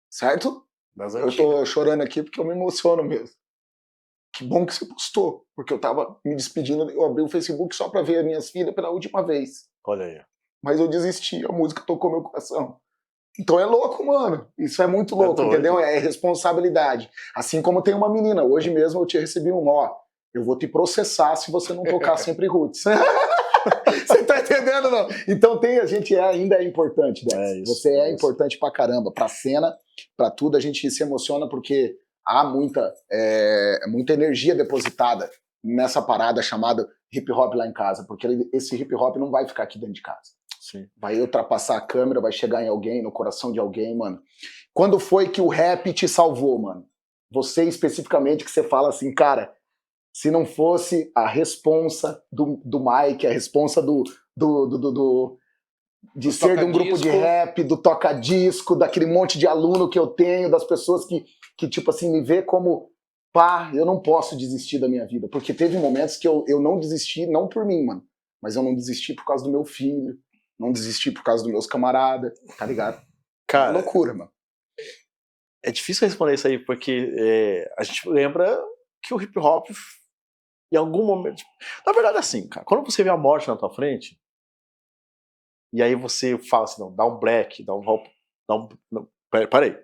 Certo? Das antigas. Eu tô chorando aqui porque eu me emociono mesmo. Que bom que você postou, porque eu tava me despedindo, eu abri o Facebook só pra ver as minhas filhas pela última vez. Olha aí. Mas eu desisti, a música tocou meu coração. Então é louco, mano. Isso é muito louco, entendeu? É responsabilidade. Assim como tem uma menina, hoje mesmo eu te recebi eu vou te processar se você não tocar sempre roots. Você tá entendendo, não? Então a gente ainda é importante, Dex. Você é importante pra caramba, pra cena, pra tudo. A gente se emociona porque há muita energia depositada nessa parada chamada hip hop lá em casa, porque esse hip hop não vai ficar aqui dentro de casa. Sim. Vai ultrapassar a câmera, vai chegar em alguém, no coração de alguém, mano. Quando foi que o rap te salvou, mano? Você especificamente, que você fala assim, cara, se não fosse a responsa do Mike, a responsa de ser de um grupo de rap, do toca-disco, daquele monte de aluno que eu tenho, das pessoas que tipo assim, me vê como, pá, eu não posso desistir da minha vida. Porque teve momentos que eu não desisti, não por mim, mano, mas eu não desisti por causa do meu filho, não desisti por causa dos meus camaradas, tá ligado? Cara, é loucura, mano. É difícil responder isso aí, porque a gente lembra que o hip hop, em algum momento... Na verdade, assim, cara, quando você vê a morte na tua frente, e aí você fala assim, não, dá um black, dá um Parei.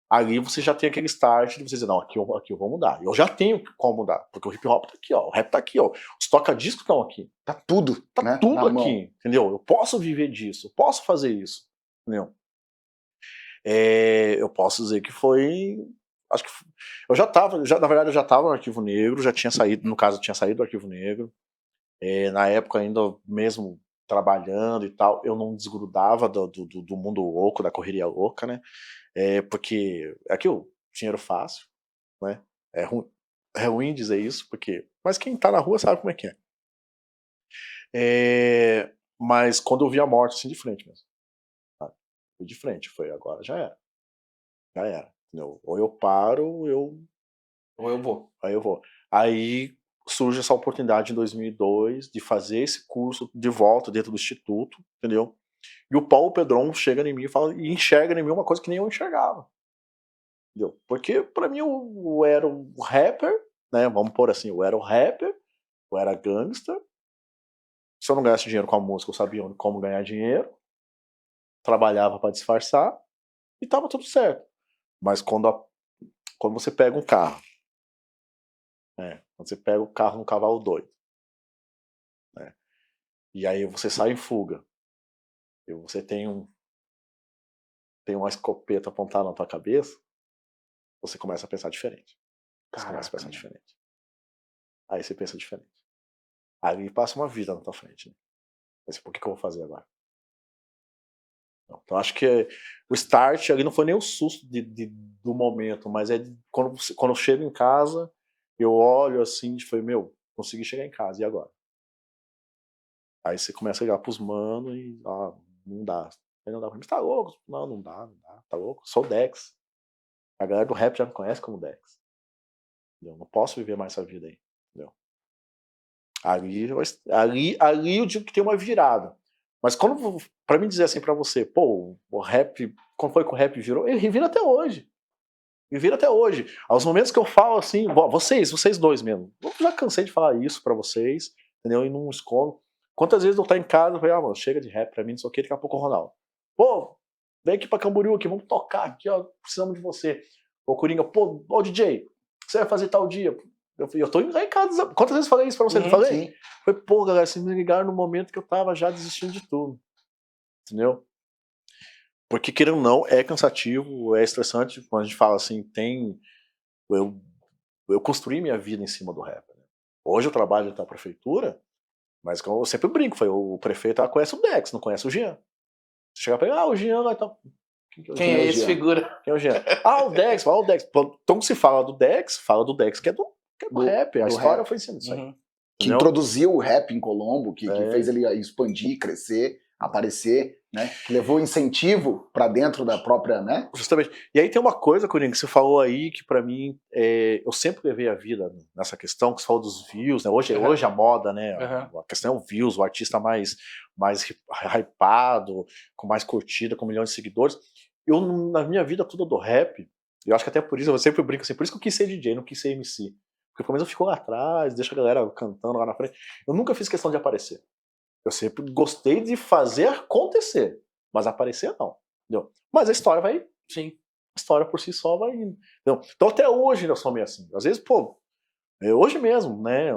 Ali você já tem aquele start de você dizer, não, aqui eu vou mudar. Eu já tenho como mudar, porque o hip hop tá aqui, ó, o rap tá aqui, ó, os toca-discos estão aqui. Tá tudo, Tá né, tudo na aqui, mão. entendeu? Eu posso viver disso, eu posso fazer isso, entendeu? Eu posso dizer que foi... Acho que eu na verdade eu já tava no Arquivo Negro, já tinha saído, no caso eu tinha saído do Arquivo Negro. Na época ainda mesmo trabalhando e tal, eu não desgrudava do mundo louco, da correria louca, né? Porque aquilo, dinheiro fácil, né? É ruim dizer isso, mas quem tá na rua sabe como é que é. Mas quando eu vi a morte assim de frente mesmo, sabe? Fui de frente, foi agora, já era, entendeu? Ou eu paro, ou eu vou. Aí surge essa oportunidade em 2002 de fazer esse curso de volta dentro do instituto, entendeu? E o Paulo Pedron chega em mim e enxerga em mim uma coisa que nem eu enxergava, entendeu? Porque pra mim eu era um rapper, né? Vamos pôr assim, eu era o rapper, eu era gangster. Se eu não ganhasse dinheiro com a música, eu sabia como ganhar dinheiro, trabalhava pra disfarçar e tava tudo certo. Mas quando você pega um carro, quando você pega o carro num cavalo doido, né? E aí você sai em fuga, e você tem uma escopeta apontada na tua cabeça, você começa a pensar diferente. Aí você pensa diferente. Aí passa uma vida na tua frente, né? Mas por que eu vou fazer agora? Então acho que o start ali não foi nem o susto do momento, mas quando eu chego em casa, eu olho assim e falei, meu, consegui chegar em casa, e agora? Aí você começa a ligar pros manos e não dá. Aí não dá pra mim, você tá louco? Não dá, tá louco? Sou o Dex. A galera do rap já me conhece como Dex. Entendeu? Não posso viver mais essa vida aí. Entendeu? Ali eu digo que tem uma virada. Mas pra mim dizer assim pra você, pô, o rap, quando foi que o rap virou? Ele vira até hoje. Me vira até hoje. Aos momentos que eu falo assim, vocês dois mesmo, eu já cansei de falar isso pra vocês, entendeu? E não escondo. Quantas vezes eu tô em casa e falei, mano, chega de rap pra mim, não sei o que, daqui a pouco o Ronaldo. Pô, vem aqui pra Camboriú, aqui, vamos tocar aqui, ó, precisamos de você. Ô, Coringa, pô, ô DJ, o que você vai fazer tal dia? Eu tô indo lá em casa. Quantas vezes eu falei isso pra você? Não falei? Sim. Falei, pô, galera, vocês me ligaram no momento que eu tava já desistindo de tudo. Entendeu? Porque, querendo ou não, é cansativo, é estressante. Quando a gente fala assim, eu construí minha vida em cima do rap. Né? Hoje eu trabalho na prefeitura, mas como eu sempre brinco, o prefeito conhece o Dex, não conhece o Jean. Você chega pra ele, o Jean vai estar. Quem é esse figura? Quem é o Jean? O Dex, fala o Dex. Então se fala do Dex que é do rap. A história rap. foi sendo isso aí. Que introduziu o rap em Colombo, que fez ele expandir, crescer, aparecer, né? Que levou incentivo pra dentro da própria, né? Justamente. E aí tem uma coisa, Coringa, que você falou aí que pra mim, eu sempre levei a vida nessa questão, que você falou dos views, né? Hoje a moda, né? A questão é o views, o artista mais hypado, com mais curtida, com milhões de seguidores. Eu, na minha vida toda do rap, eu acho que até por isso, eu sempre brinco assim, por isso que eu quis ser DJ, não quis ser MC. Porque pelo menos eu fico lá atrás, deixo a galera cantando lá na frente. Eu nunca fiz questão de aparecer. Eu sempre gostei de fazer acontecer, mas aparecer não. Entendeu? Mas a história vai. Sim. A história por si só vai indo. Entendeu? Então até hoje eu sou meio assim. Às vezes, pô, hoje mesmo, né?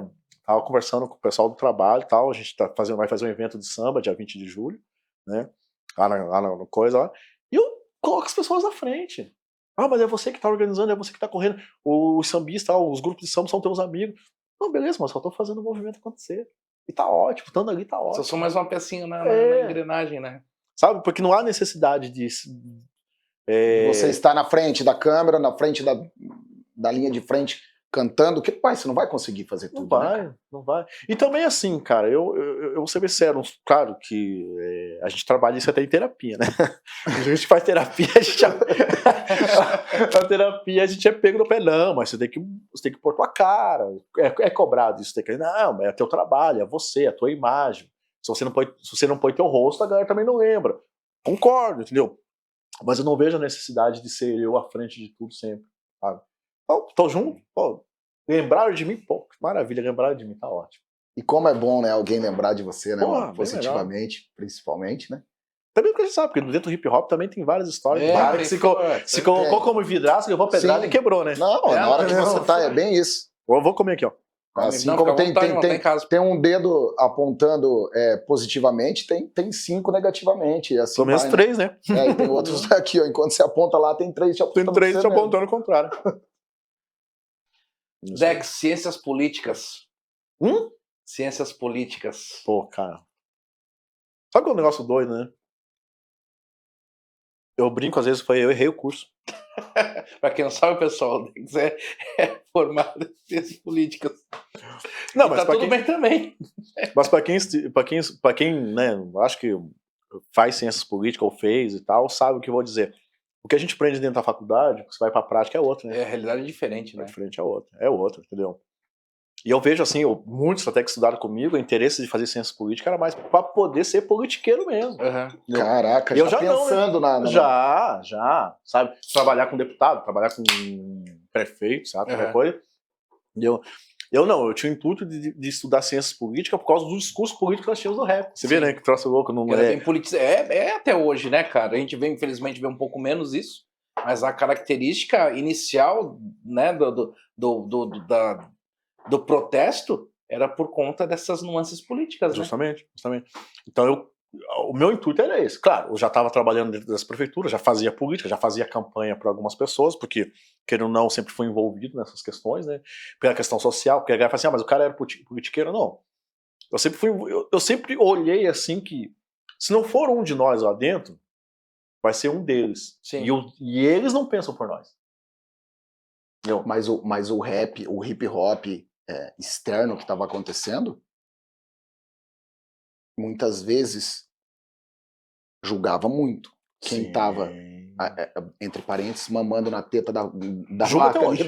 Tava conversando com o pessoal do trabalho e tal. A gente vai fazer um evento de samba, dia 20 de julho, né? Lá na coisa lá. E eu coloco as pessoas na frente. Mas é você que tá organizando, é você que tá correndo. Os sambistas, os grupos de samba são teus amigos. Não, beleza, mas só tô fazendo o movimento acontecer. E tá ótimo, estando ali tá ótimo. Só sou mais uma pecinha na engrenagem, né? Sabe, porque não há necessidade disso. Você está na frente da câmera, na frente da linha de frente, cantando, que você não vai conseguir fazer tudo. Não vai. E também assim, cara, eu vou ser bem sincero, claro que a gente trabalha isso até em terapia, né? A gente faz terapia, a terapia a gente é pego no pé, não, mas você tem que pôr tua cara, é cobrado isso, não, é teu trabalho, é você, é a tua imagem. Se você não põe teu rosto, a galera também não lembra. Concordo, entendeu? Mas eu não vejo a necessidade de ser eu à frente de tudo sempre, sabe? Então, tô junto, pô, lembraram de mim, pô, maravilha, lembraram de mim, tá ótimo. E como é bom, né, alguém lembrar de você, né, Porra, positivamente, principalmente, né? Também porque a gente sabe, porque dentro do hip hop também tem várias histórias. É, Se colocou como vidraça, levou pedrada Sim. e quebrou, né? Não, na hora que você tá, é bem isso. Eu vou comer aqui, ó. Assim Não, como fica à vontade, não tem caso. tem um dedo apontando positivamente, tem 5 negativamente. E assim Pelo menos vai, 3, né? E tem outros aqui, ó. Enquanto você aponta lá, tem 3 te Tem apontando. 3 pra te você mesmo. apontando o contrário. Dex, ciências políticas. Ciências políticas. Pô, cara. Sabe que é um negócio doido, né? Eu brinco, às vezes, eu errei o curso. Pra quem não sabe, pessoal, o Dex é formado em ciências políticas. Não, E mas tá pra tudo quem, bem também. mas pra quem, né, acho que faz ciências políticas ou fez e tal, sabe o que eu vou dizer. O que a gente aprende dentro da faculdade, que você vai pra prática, é outro, né? É, a realidade é diferente, É né? diferente, é outro, entendeu? E eu vejo, assim, muitos até que estudaram comigo, o interesse de fazer ciências políticas era mais pra poder ser politiqueiro mesmo. Uhum. Entendeu? Caraca, E eu já já não, pensando né? Já, sabe? Trabalhar com deputado, trabalhar com prefeito, sabe? Qualquer coisa. Eu tinha o intuito de estudar ciências políticas por causa do discurso político que nós tínhamos no rap. Você vê, né? Que troço louco, não Era é. bem é até hoje, né, cara? A gente vê, infelizmente, vê um pouco menos isso, mas a característica inicial, né, do protesto era por conta dessas nuances políticas, né? Justamente. Então, o meu intuito era esse. Claro, eu já estava trabalhando dentro das prefeituras, já fazia política, já fazia campanha para algumas pessoas, porque, querendo ou não, sempre fui envolvido nessas questões, né? Pela questão social, porque a galera fala assim, mas o cara era politiqueiro. Não. Eu sempre olhei assim que, se não for um de nós lá dentro, vai ser um deles. Sim. E eles não pensam por nós. Entendeu? Mas o rap, o hip hop externo que estava acontecendo, muitas vezes julgava muito quem Sim. estava, entre parênteses, mamando na teta da Julga vaca até hoje.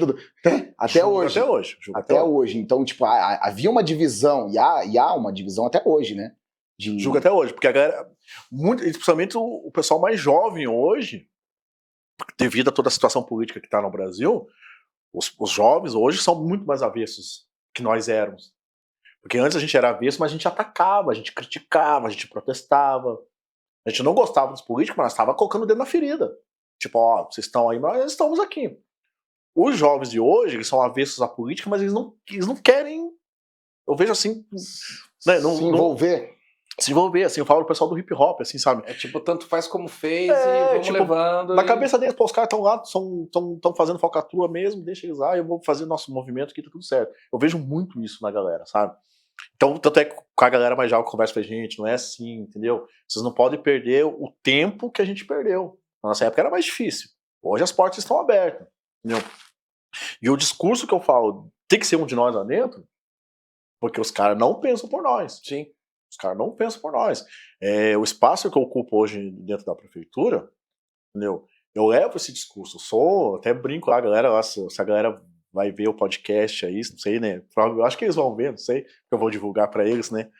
até Julga hoje. Até hoje. Até hoje. Então, tipo, havia uma divisão, e há uma divisão até hoje, né? Julga até hoje, porque a galera, principalmente o pessoal mais jovem hoje, devido a toda a situação política que está no Brasil, os jovens hoje são muito mais avessos que nós éramos. Porque antes a gente era avesso, mas a gente atacava, a gente criticava, a gente protestava. A gente não gostava dos políticos, mas nós estávamos colocando o dedo na ferida. Tipo, ó, vocês estão aí, mas nós estamos aqui. Os jovens de hoje, eles são avessos à política, mas eles não querem, eu vejo assim, né, se envolver. Se envolver, assim, eu falo do pessoal do hip hop, assim, sabe? É tipo, tanto faz como fez e vamos tipo, levando. Na cabeça deles, pô, os caras estão lá, estão fazendo falcatrua mesmo, deixa eles lá, eu vou fazer nosso movimento aqui, tá tudo certo. Eu vejo muito isso na galera, sabe? Então, tanto é que com a galera mais jovem eu converso com a gente, não é assim, entendeu? Vocês não podem perder o tempo que a gente perdeu. Na nossa época era mais difícil. Hoje as portas estão abertas, entendeu? E o discurso que eu falo tem que ser um de nós lá dentro, porque os caras não pensam por nós. Sim. Os caras não pensam por nós. O espaço que eu ocupo hoje dentro da prefeitura, entendeu? Eu levo esse discurso. Até brinco lá, galera, se a galera vai ver o podcast aí, não sei, né? Eu acho que eles vão ver, não sei, que eu vou divulgar para eles, né?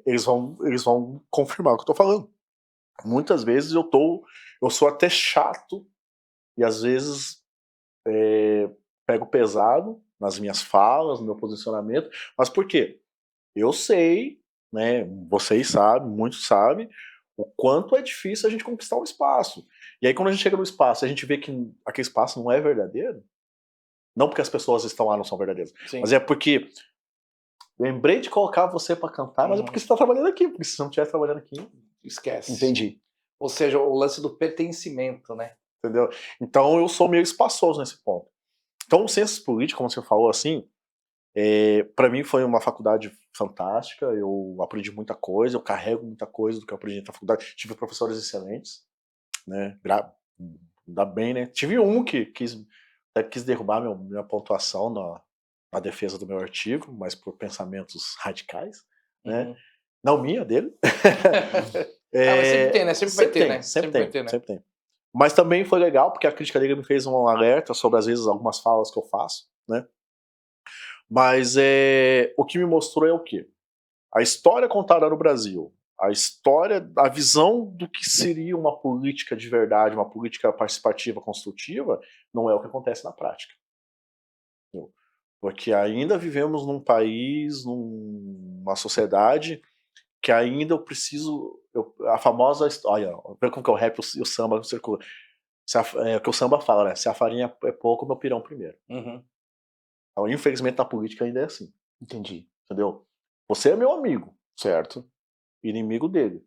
Eles vão confirmar o que eu tô falando. Muitas vezes eu sou até chato e às vezes pego pesado nas minhas falas, no meu posicionamento, mas por quê? Eu sei, né? Vocês sabem, muitos sabem, o quanto é difícil a gente conquistar um espaço. E aí quando a gente chega no espaço, a gente vê que aquele espaço não é verdadeiro, não porque as pessoas estão lá não são verdadeiras, Sim. mas é porque lembrei de colocar você para cantar, mas é porque você tá trabalhando aqui, porque se você não estiver trabalhando aqui, Esquece. Entendi. Ou seja, o lance do pertencimento, né? entendeu? Então eu sou meio espaçoso nesse ponto. Então, ciências políticas, como você falou assim, para mim foi uma faculdade fantástica, eu aprendi muita coisa, eu carrego muita coisa do que eu aprendi na faculdade. Tive professores excelentes, né? Ainda bem, né? Tive um que quis derrubar minha pontuação na defesa do meu artigo, mas por pensamentos radicais, né? Não minha, dele. Mas sempre tem, né? Sempre vai ter, né? Sempre tem. Mas também foi legal, porque a crítica dele me fez um alerta sobre, às vezes, algumas falas que eu faço, né? Mas o que me mostrou é o quê? A história contada no Brasil, a visão do que seria uma política de verdade, uma política participativa, construtiva, não é o que acontece na prática. Entendeu? Porque ainda vivemos num país, numa sociedade que ainda eu preciso... a famosa história... Olha, como que é o rap e o samba circula. O que o samba fala, né? Se a farinha é pouco, meu pirão primeiro. Uhum. Então, infelizmente, na política ainda é assim. Entendi. Entendeu? Você é meu amigo, Certo. inimigo dele.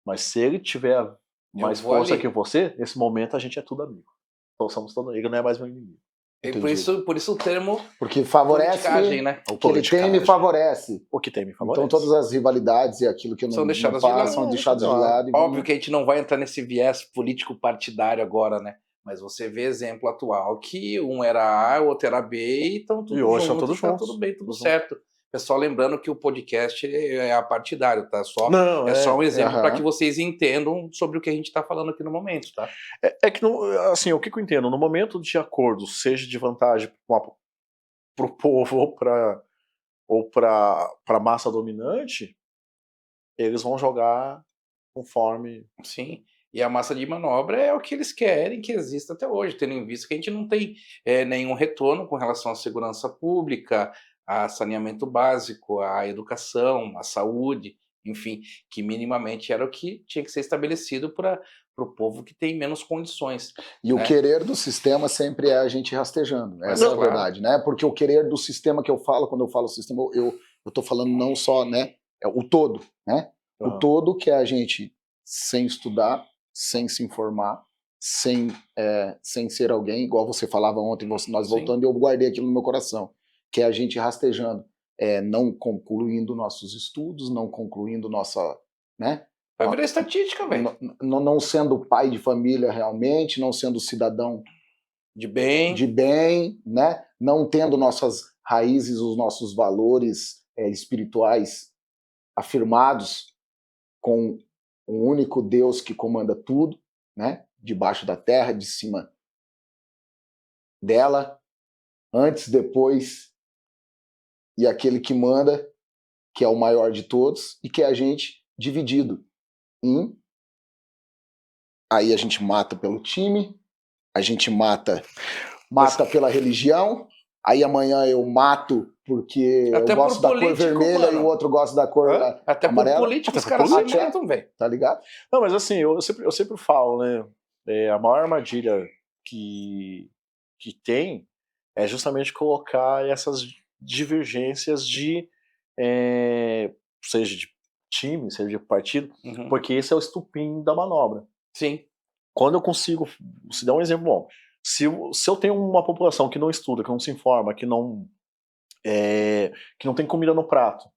Mas se ele tiver mais vou força ali. que você, nesse momento a gente é tudo amigo. Então somos todos... Ele não é mais meu inimigo. E Entendi. por isso o termo Porque favorece politicagem, né? o que ele tem me favorece. O que tem me favorece. Então todas as rivalidades e aquilo que eu São não deixadas faço de são lado. deixadas de lado. E Óbvio que a gente não vai entrar nesse viés político partidário agora, né? Mas você vê exemplo atual que um era A, o outro era B e estão tudo E hoje junto, estão todos tá juntos. tudo bem, tudo Tudo certo. Pessoal, lembrando que o podcast é apartidário, tá? Não, É só um exemplo para aham. que vocês entendam sobre o que a gente está falando aqui no momento, tá? É que, assim, o que eu entendo, no momento de acordo, seja de vantagem para o povo ou para a massa dominante, eles vão jogar conforme... Sim. E a massa de manobra é o que eles querem que exista até hoje, tendo em vista que a gente não tem nenhum retorno com relação à segurança pública, a saneamento básico, à educação, à saúde, enfim, que minimamente era o que tinha que ser estabelecido para o povo que tem menos condições. E o né? querer do sistema sempre é a gente rastejando. Essa Não, é a claro. verdade, né? Porque o querer do sistema que eu falo, quando eu falo sistema, eu tô falando não só, né? É o todo, né? O todo que é a gente sem estudar, sem se informar, sem ser alguém, igual você falava ontem, nós Sim. voltando, e eu guardei aquilo no meu coração, que é a gente rastejando, não concluindo nossos estudos, não concluindo nossa, né? Vai virar estatística, velho. Não sendo pai de família realmente, não sendo cidadão De bem, né? Não tendo nossas raízes, os nossos valores espirituais afirmados com um único Deus que comanda tudo, né? Debaixo da terra, de cima dela, antes, depois, e aquele que manda, que é o maior de todos, e que é a gente dividido em... Aí a gente mata pelo time, a gente mata pela religião, aí amanhã eu mato porque até eu gosto da cor vermelha, mano. E o outro gosta da cor até amarela. Por político os caras se matam, velho. Tá ligado? Não, mas assim, eu sempre falo, né? A maior armadilha que tem é justamente colocar essas divergências seja de time, seja de partido, porque esse é o estupim da manobra. Sim. Quando eu consigo, se der um exemplo bom, se eu tenho uma população que não estuda, que não se informa, que não tem comida no prato,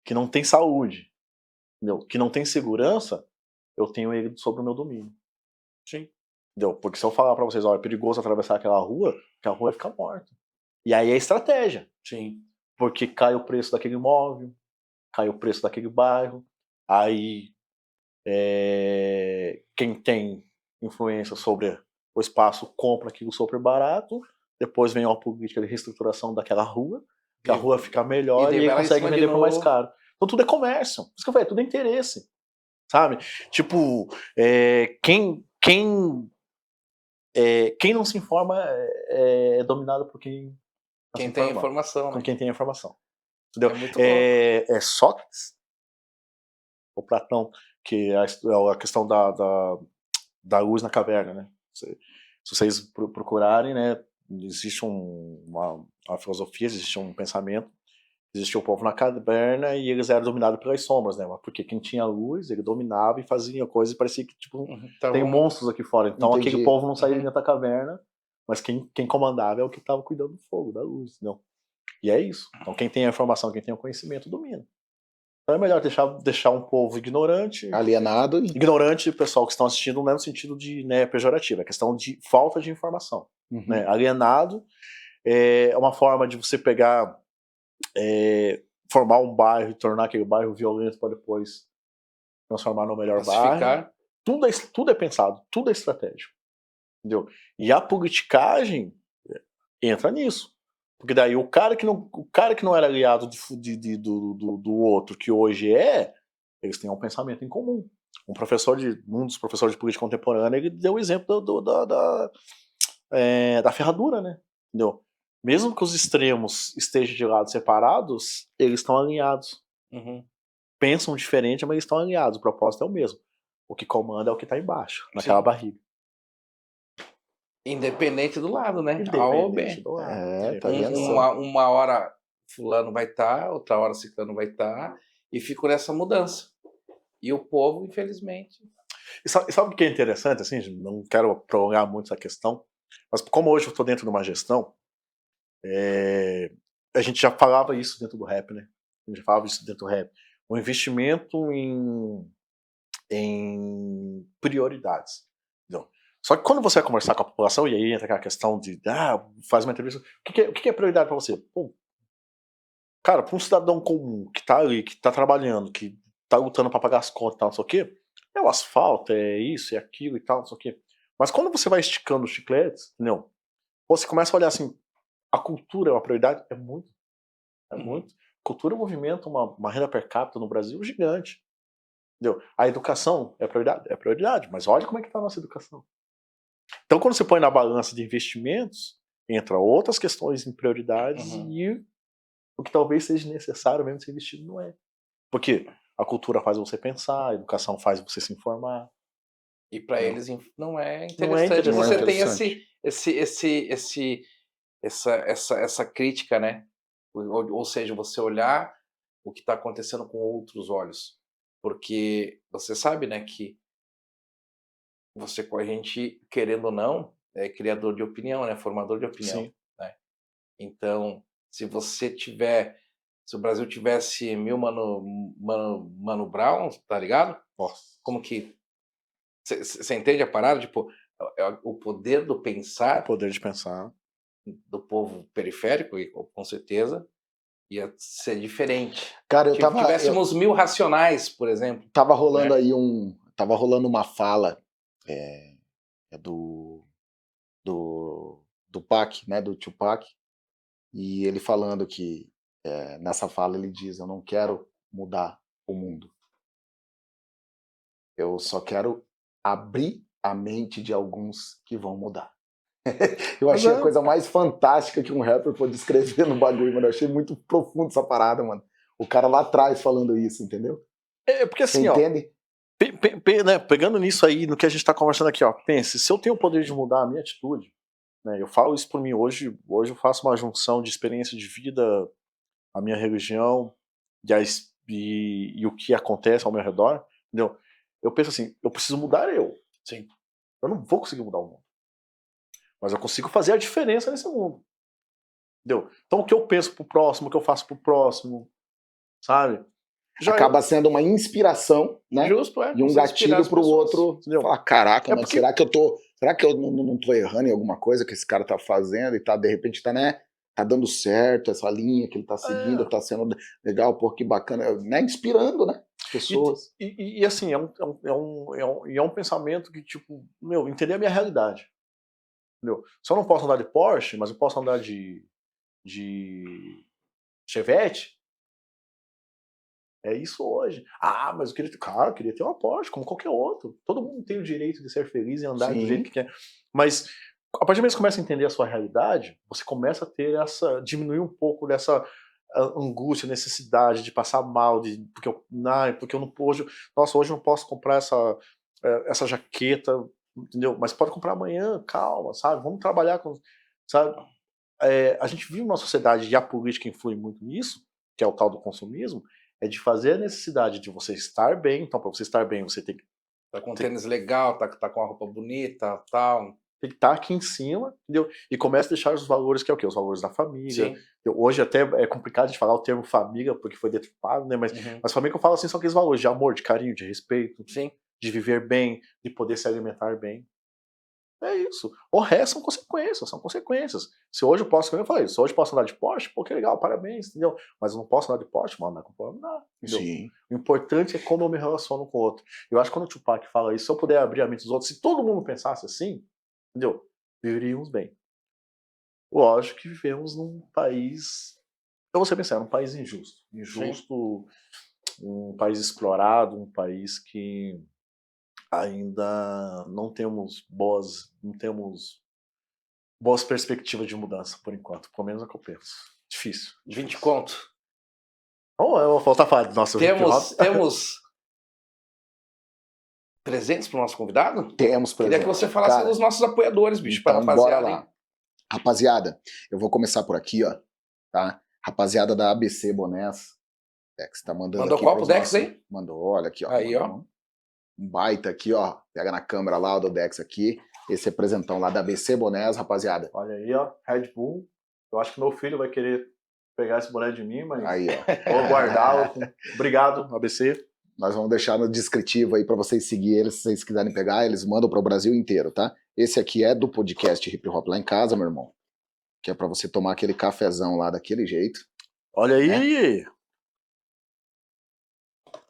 que não tem saúde, entendeu? Que não tem segurança, eu tenho ele sob o meu domínio. Sim. Entendeu? Porque se eu falar pra vocês, ó, é perigoso atravessar aquela rua vai ficar morta. E aí é estratégia. Sim. Porque cai o preço daquele imóvel, cai o preço daquele bairro, aí quem tem influência sobre o espaço compra aquilo super barato, depois vem uma política de reestruturação daquela rua, que a rua fica melhor e ele consegue vender por mais caro. Então tudo é comércio. Por isso que eu falei, tudo é interesse. Sabe? Tipo, quem não se informa é dominado por quem tem informação. Com quem tem informação. Entendeu? É muito louco. É Sócrates, o Platão, que é a questão da luz na caverna, né? Se vocês procurarem, né, existe uma filosofia, existe um pensamento, existia o povo na caverna e eles eram dominados pelas sombras, né? Porque quem tinha luz, ele dominava e fazia coisas e parecia que, tipo, tem monstros aqui fora. Então aquele povo não saía dentro da caverna, mas quem comandava é o que estava cuidando do fogo, da luz, entendeu? E é isso. Então quem tem a informação, quem tem o conhecimento, domina. Então é melhor deixar um povo ignorante. Alienado. Ignorante, pessoal que estão assistindo, não é no sentido de pejorativo, é questão de falta de informação. Né? Alienado é uma forma de você pegar, formar um bairro e tornar aquele bairro violento para depois transformar no melhor bairro. Tudo é pensado, tudo é estratégico. Entendeu? E a politicagem entra nisso. Porque daí o cara que não era aliado do outro, que hoje eles têm um pensamento em comum. Um dos professores de política contemporânea, ele deu o exemplo da ferradura, né? Entendeu? Mesmo que os extremos estejam de lados separados, eles estão alinhados. pensam diferente, mas estão alinhados, o propósito é o mesmo. O que comanda é o que tá embaixo, naquela Sim. barriga. Independente do lado, né? A ou B. Independente do lado. Tá vendo só? Uma hora fulano vai estar, outra hora ciclano vai estar, e fico nessa mudança. E o povo, infelizmente... E sabe o que é interessante, assim, não quero prolongar muito essa questão, mas como hoje eu estou dentro de uma gestão, a gente já falava isso dentro do rap, né? A gente já falava isso dentro do rap. O investimento em prioridades. Entendeu? Só que quando você vai conversar com a população, e aí entra aquela questão de, faz uma entrevista, o que é prioridade para você? Pô, cara, para um cidadão comum que tá ali, que tá trabalhando, que tá lutando para pagar as contas e tal, não sei o quê, é o asfalto, é isso, é aquilo e tal, não sei o quê. Mas quando você vai esticando os chicletes, entendeu? Você começa a olhar assim, a cultura é uma prioridade? É muito. É muito. Cultura movimenta uma renda per capita no Brasil gigante. Entendeu? A educação é prioridade? É prioridade, mas olha como é que está a nossa educação. Então, quando você põe na balança de investimentos, entra outras questões em prioridades e o que talvez seja necessário mesmo ser investido não é. Porque a cultura faz você pensar, a educação faz você se informar. E para eles não é Não é interessante. interessante. Você tem Interessante. essa crítica, né? Ou seja, você olhar o que está acontecendo com outros olhos. Porque você sabe, né, que você, com a gente, querendo ou não, é criador de opinião, né? Formador de opinião. Sim. Né? Então, se o Brasil tivesse 1000 Mano Brown, tá ligado? Nossa. Como que... Você entende a parada? Tipo, o poder do O pensar poder de pensar. do povo periférico, e com certeza, ia ser diferente. Cara, Tivéssemos 1000 racionais, por exemplo. tava rolando né? aí tava rolando uma fala do Pac, né, do Tupac, e ele falando que nessa fala ele diz: eu não quero mudar o mundo, eu só quero abrir a mente de alguns que vão mudar. Eu Mas achei a coisa mais fantástica que um rapper pode escrever no bagulho, mano. Eu achei muito profundo essa parada, mano. O cara lá atrás falando isso, entendeu? porque Você assim, ó, entende? né, pegando nisso aí, no que a gente está conversando aqui, ó, pense, se eu tenho o poder de mudar a minha atitude, né, eu falo isso por mim hoje eu faço uma junção de experiência de vida, a minha religião e o que acontece ao meu redor, entendeu? Eu penso assim, eu preciso mudar eu. Sim. Eu não vou conseguir mudar o mundo, mas eu consigo fazer a diferença nesse mundo, entendeu? Então o que eu penso pro próximo, o que eu faço pro próximo, sabe? Acaba sendo uma inspiração, né? Justo, E um você inspirar gatilho as pro pessoas. outro Entendeu? falar: caraca, mas porque- será que eu não tô errando em alguma coisa que esse cara tá fazendo e tá, de repente, tá dando certo essa linha que ele tá seguindo, tá sendo legal, pô, que bacana, né? Inspirando, né? As pessoas. E assim, é um pensamento que, tipo, entender a minha realidade. Entendeu? Se eu não posso andar de Porsche, mas eu posso andar de Chevette, é isso hoje. Mas eu queria ter, cara, eu queria ter uma Porsche, como qualquer outro. Todo mundo tem o direito de ser feliz e andar do jeito que quer. Mas a partir do momento que você começa a entender a sua realidade, você começa a ter diminuir um pouco dessa angústia, necessidade de passar mal, porque eu não hoje eu não posso comprar essa jaqueta, entendeu? Mas pode comprar amanhã, calma, sabe? Vamos trabalhar com, sabe? A gente vive numa sociedade e a política influi muito nisso, que é o tal do consumismo, é de fazer a necessidade de você estar bem. Então, para você estar bem, você tem que Tá com tênis legal, tá com a roupa bonita, tal. tem que estar aqui em cima, entendeu? E começa a deixar os valores, que é o quê? Os valores da família. Sim. Hoje até é complicado de falar o termo família, porque foi deturpado, né? Mas família que eu falo assim são aqueles valores de amor, de carinho, de respeito, Sim. de viver bem, de poder se alimentar bem. É isso. O resto são consequências. Se hoje eu posso, como eu falei, se hoje eu posso andar de Porsche, pô, que legal, parabéns, entendeu? Mas eu não posso andar de Porsche, mas andar com Porsche, não, entendeu? Sim. O importante é como eu me relaciono com o outro. Eu acho que quando o Tupac fala isso, se eu puder abrir a mente dos outros, se todo mundo pensasse assim, entendeu? Viveríamos bem. Lógico que vivemos num país, eu vou ser sincero, um país injusto. Injusto, um país explorado, um país que ainda não temos boas perspectivas de mudança por enquanto, pelo menos é o que eu penso. Difícil. 20 conto. Vamos voltar a falar do nosso hip hop. Temos presentes para o nosso convidado? Temos presentes. Queria que você falasse Cara, dos nossos apoiadores, bicho, então, para rapaziada. bora lá. Hein? Rapaziada, eu vou começar por aqui, ó. Tá? Rapaziada da ABC Bonés. Dex tá mandando Mandou aqui qual pro pros Dex, nossos- hein? Mandou, olha aqui, ó. Aí, ó. Um baita aqui, ó. Pega na câmera lá, o do Dex aqui. Esse é presentão lá da ABC Bonés, rapaziada. Olha aí, ó, Red Bull. Eu acho que meu filho vai querer pegar esse boné de mim, mas Aí, ó. vou guardá-lo. Obrigado, ABC. Nós vamos deixar no descritivo aí pra vocês seguirem eles, se vocês quiserem pegar, eles mandam pro Brasil inteiro, tá? Esse aqui é do podcast Hip Hop Lá em Casa, meu irmão. Que é pra você tomar aquele cafezão lá daquele jeito. Olha aí.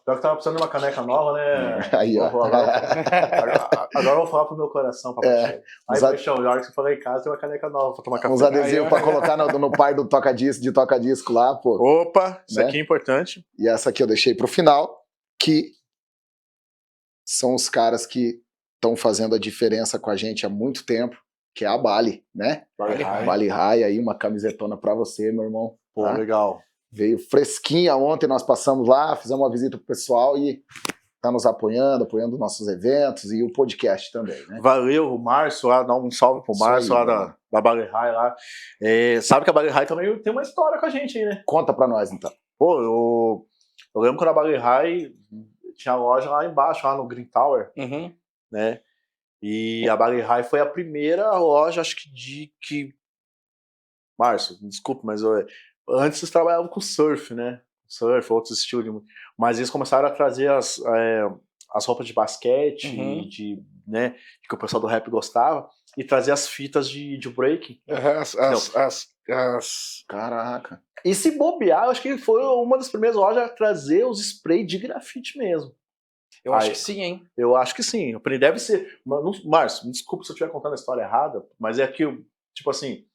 Pior que tava precisando de uma caneca nova, né? Aí, ó. Agora eu vou falar pro meu coração, papai. Aí, Os Paixão, na hora que você falou em casa, tem uma caneca nova pra tomar café. Uns adesivos pra colocar no par do toca-disco lá, pô. Opa, isso Né? aqui é importante. E essa aqui eu deixei pro final, que são os caras que estão fazendo a diferença com a gente há muito tempo, que é a Bali, né? Bali High. Bali High, aí uma camisetona pra você, meu irmão. Pô, tá? legal. Veio fresquinha ontem, nós passamos lá, fizemos uma visita pro pessoal e tá nos apoiando nossos eventos e o podcast também, né? Valeu, o Márcio lá, dá um salve pro Isso Márcio aí, lá da Bali High lá. Sabe que a Bali High também tem uma história com a gente aí, né? Conta pra nós, então. Pô, eu lembro quando a Bali High tinha loja lá embaixo, lá no Green Tower, Uhum. né? E a Bali High foi a primeira loja, acho que... Márcio, desculpa, mas antes eles trabalhavam com surf, né? Surf, outros estilos. Mas eles começaram a trazer as roupas de basquete, Uhum. né, que o pessoal do rap gostava, e trazer as fitas de breaking. Caraca. E se bobear, eu acho que foi uma das primeiras lojas a trazer os spray de grafite mesmo. Eu acho Aí, que sim, hein? Eu acho que sim. Deve ser. Márcio, me desculpa se eu estiver contando a história errada, mas é que, tipo assim.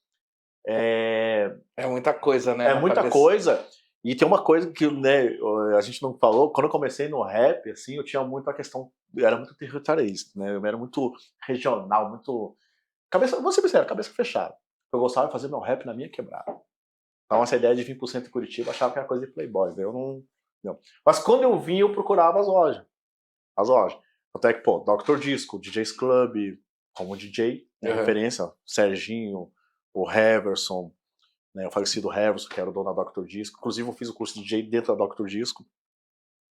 É muita coisa, né? É na muita cabeça. coisa. E tem uma coisa que, né, a gente não falou. Quando eu comecei no rap, assim, eu tinha muito a questão. Eu era muito territorialista, né? Eu era muito regional, muito. Vou ser sincero, cabeça fechada. Eu gostava de fazer meu rap na minha quebrada. Então, essa ideia de vir pro centro de Curitiba, eu achava que era coisa de playboy. Eu não. Mas quando eu vim, eu procurava as lojas. Até que, pô, Dr. Disco, DJ's Club, como DJ, né, referência, Serginho, o Heverson, né, o falecido Heverson, que era o dono da Dr. Disco. Inclusive, eu fiz o curso de DJ dentro da Dr. Disco.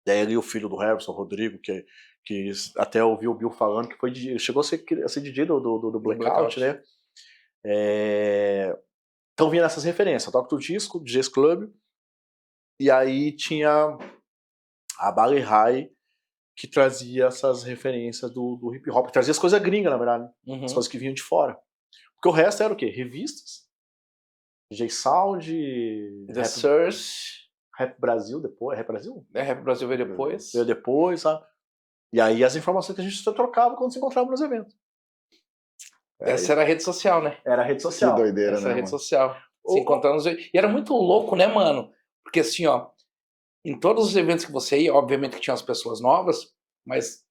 Daí ali o filho do Heverson, o Rodrigo, que até ouvi o Bill falando, que foi chegou a ser DJ do Blackout, né? Então vinha nessas referências, Dr. Disco, DJ's Club, e aí tinha a Bali High, que trazia essas referências do hip hop, trazia as coisas gringas, na verdade, as coisas que vinham de fora. Porque o resto era o quê? Revistas, DJ Sound, The Source, Rap Brasil depois, Rap Brasil? Rap Brasil veio depois. Veio depois, sabe? E aí as informações que a gente trocava quando se encontrava nos eventos. Essa era a rede social, né? Era a rede social. Que doideira, Essa né, era a rede mano? social. Se encontrando. E era muito louco, né, mano? Porque assim, ó, em todos os eventos que você ia, obviamente que tinha as pessoas novas, mas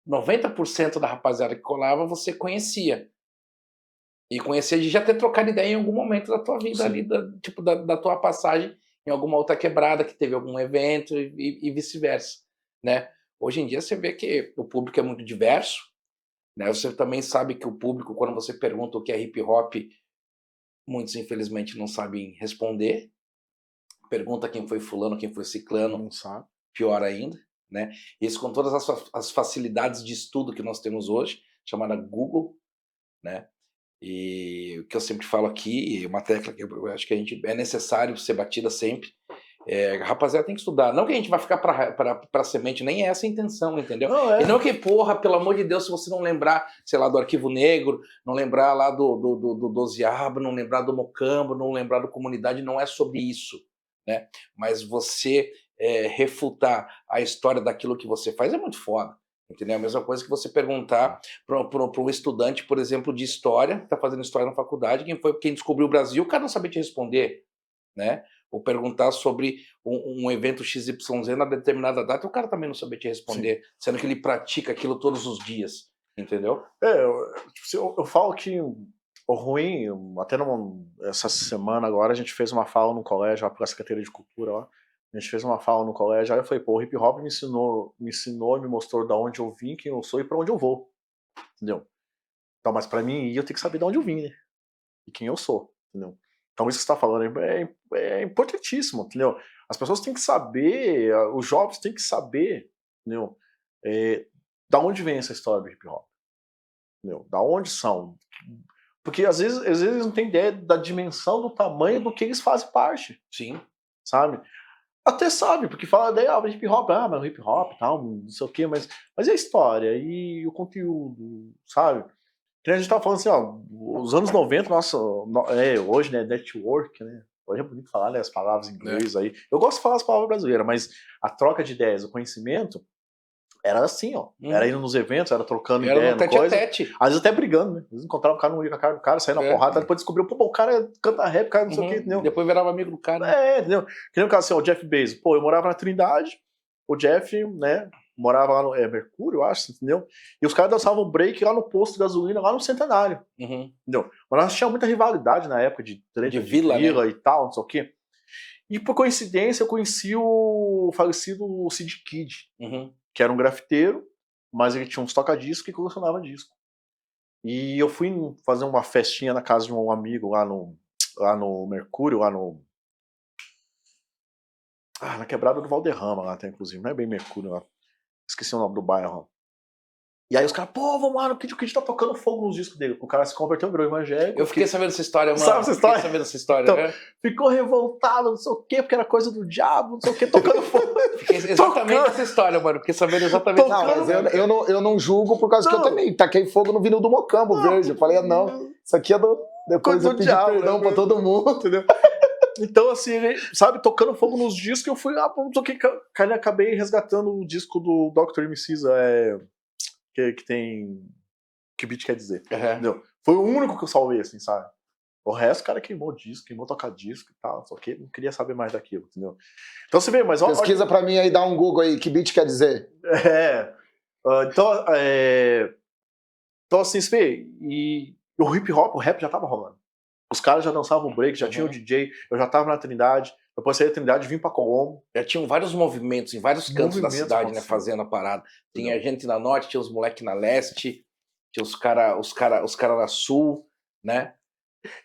90% da rapaziada que colava você conhecia. E conhecia de já ter trocado ideia em algum momento da tua vida. Sim. Ali, da tua passagem em alguma outra quebrada, que teve algum evento e vice-versa, né? Hoje em dia você vê que o público é muito diverso, né? Você também sabe que o público, quando você pergunta o que é hip hop, muitos infelizmente não sabem responder. Pergunta quem foi fulano, quem foi ciclano, não sabe. Pior ainda, né? Isso com todas as facilidades de estudo que nós temos hoje, chamada Google, né? E o que eu sempre falo aqui, uma tecla que eu acho que é necessário ser batida sempre, a rapaziada tem que estudar. Não que a gente vai ficar pra semente, nem é essa a intenção, entendeu? Não, E não que, porra, pelo amor de Deus, se você não lembrar, sei lá, do Arquivo Negro, não lembrar lá do Doziaba, não lembrar do Mocambo, não lembrar do Comunidade, não é sobre isso, né? Mas você refutar a história daquilo que você faz é muito foda. Entendeu? A mesma coisa que você perguntar para um estudante, por exemplo, de história, que está fazendo história na faculdade, quem descobriu o Brasil, o cara não sabia te responder, né? Ou perguntar sobre um evento XYZ na determinada data, o cara também não sabia te responder, sim, sendo que ele pratica aquilo todos os dias, entendeu? Eu falo que o ruim, até essa semana agora a gente fez uma fala num colégio lá pela Secretaria de Cultura lá, A gente fez uma fala no colégio, aí eu falei, pô, o hip hop me ensinou, me mostrou da onde eu vim, quem eu sou e pra onde eu vou. Entendeu? Então, mas pra mim ir, eu tenho que saber de onde eu vim, né? E quem eu sou, entendeu? Então isso que você tá falando é importantíssimo, entendeu? As pessoas têm que saber, os jovens têm que saber, entendeu? Da onde vem essa história do hip hop, entendeu? Da onde são? Porque às vezes eles não têm ideia da dimensão, do tamanho do que eles fazem parte. Sim. Sabe? Até sabe, porque fala daí, hip hop, mas o hip hop tal, não sei o quê, mas e a história e o conteúdo, sabe? Que a gente tava falando assim, ó, os anos 90, nossa, hoje, né, network, né? Hoje é bonito falar, né, as palavras em inglês aí. Eu gosto de falar as palavras brasileiras, mas a troca de ideias, o conhecimento, era assim, ó. Era indo nos eventos, era trocando Era ideia, no coisa. Tete. Às vezes até brigando, né? Às vezes encontrava o cara, não ia com a cara do cara, saía na porrada, depois descobriu, pô, o cara canta rap, o cara não sei o quê, entendeu? Depois virava amigo do cara. Entendeu? Que nem o caso assim, ó, o Jeff Bezos. Pô, eu morava na Trindade, o Jeff, né, morava lá no Mercúrio, eu acho, entendeu? E os caras dançavam break lá no posto de gasolina, lá no Centenário. Entendeu? Mas nós tínhamos muita rivalidade na época de treta de vila, né? E tal, não sei o quê. E por coincidência eu conheci o falecido Sid Kid, que era um grafiteiro, mas ele tinha uns toca-disco e colecionava disco. E eu fui fazer uma festinha na casa de um amigo lá no Mercúrio, na quebrada do Valderrama, lá até, inclusive. Não é bem Mercúrio lá. Esqueci o nome do bairro. E aí os caras, pô, vamos lá, o Kid tá tocando fogo nos discos dele. O cara se converteu, virou evangélico. Eu fiquei sabendo essa história, mano. Sabe essa história? Fiquei sabendo essa história, então, né? Ficou revoltado, não sei o quê, porque era coisa do diabo, não sei o quê, tocando fogo. Fiquei exatamente essa história, mano. Fiquei sabendo exatamente Não, mas eu não julgo por causa que eu também taquei fogo no vinil do Mocambo verde. Eu falei, não, isso aqui é depois eu pedi perdão pra todo mundo, entendeu? Então, assim, sabe, tocando fogo nos discos, eu fui lá, acabei resgatando o disco do Dr. Mcisa, que tem... Que beat quer dizer, entendeu? Foi o único que eu salvei, assim, sabe? O resto, o cara queimou disco, queimou tocar-disco e tal, só que não queria saber mais daquilo, entendeu? Então você vê, mas... Pesquisa pra mim aí, dá um Google aí, que beat quer dizer. Então, assim, você vê, e o hip hop, o rap já tava rolando. Os caras já dançavam break, já tinha o DJ, eu já tava na Trindade, depois saí da Trindade, vim pra Colombo. Já tinham vários movimentos em vários cantos da cidade, né, fazendo a parada. Tinha gente na norte, tinha os moleques na leste, tinha os cara na sul, né?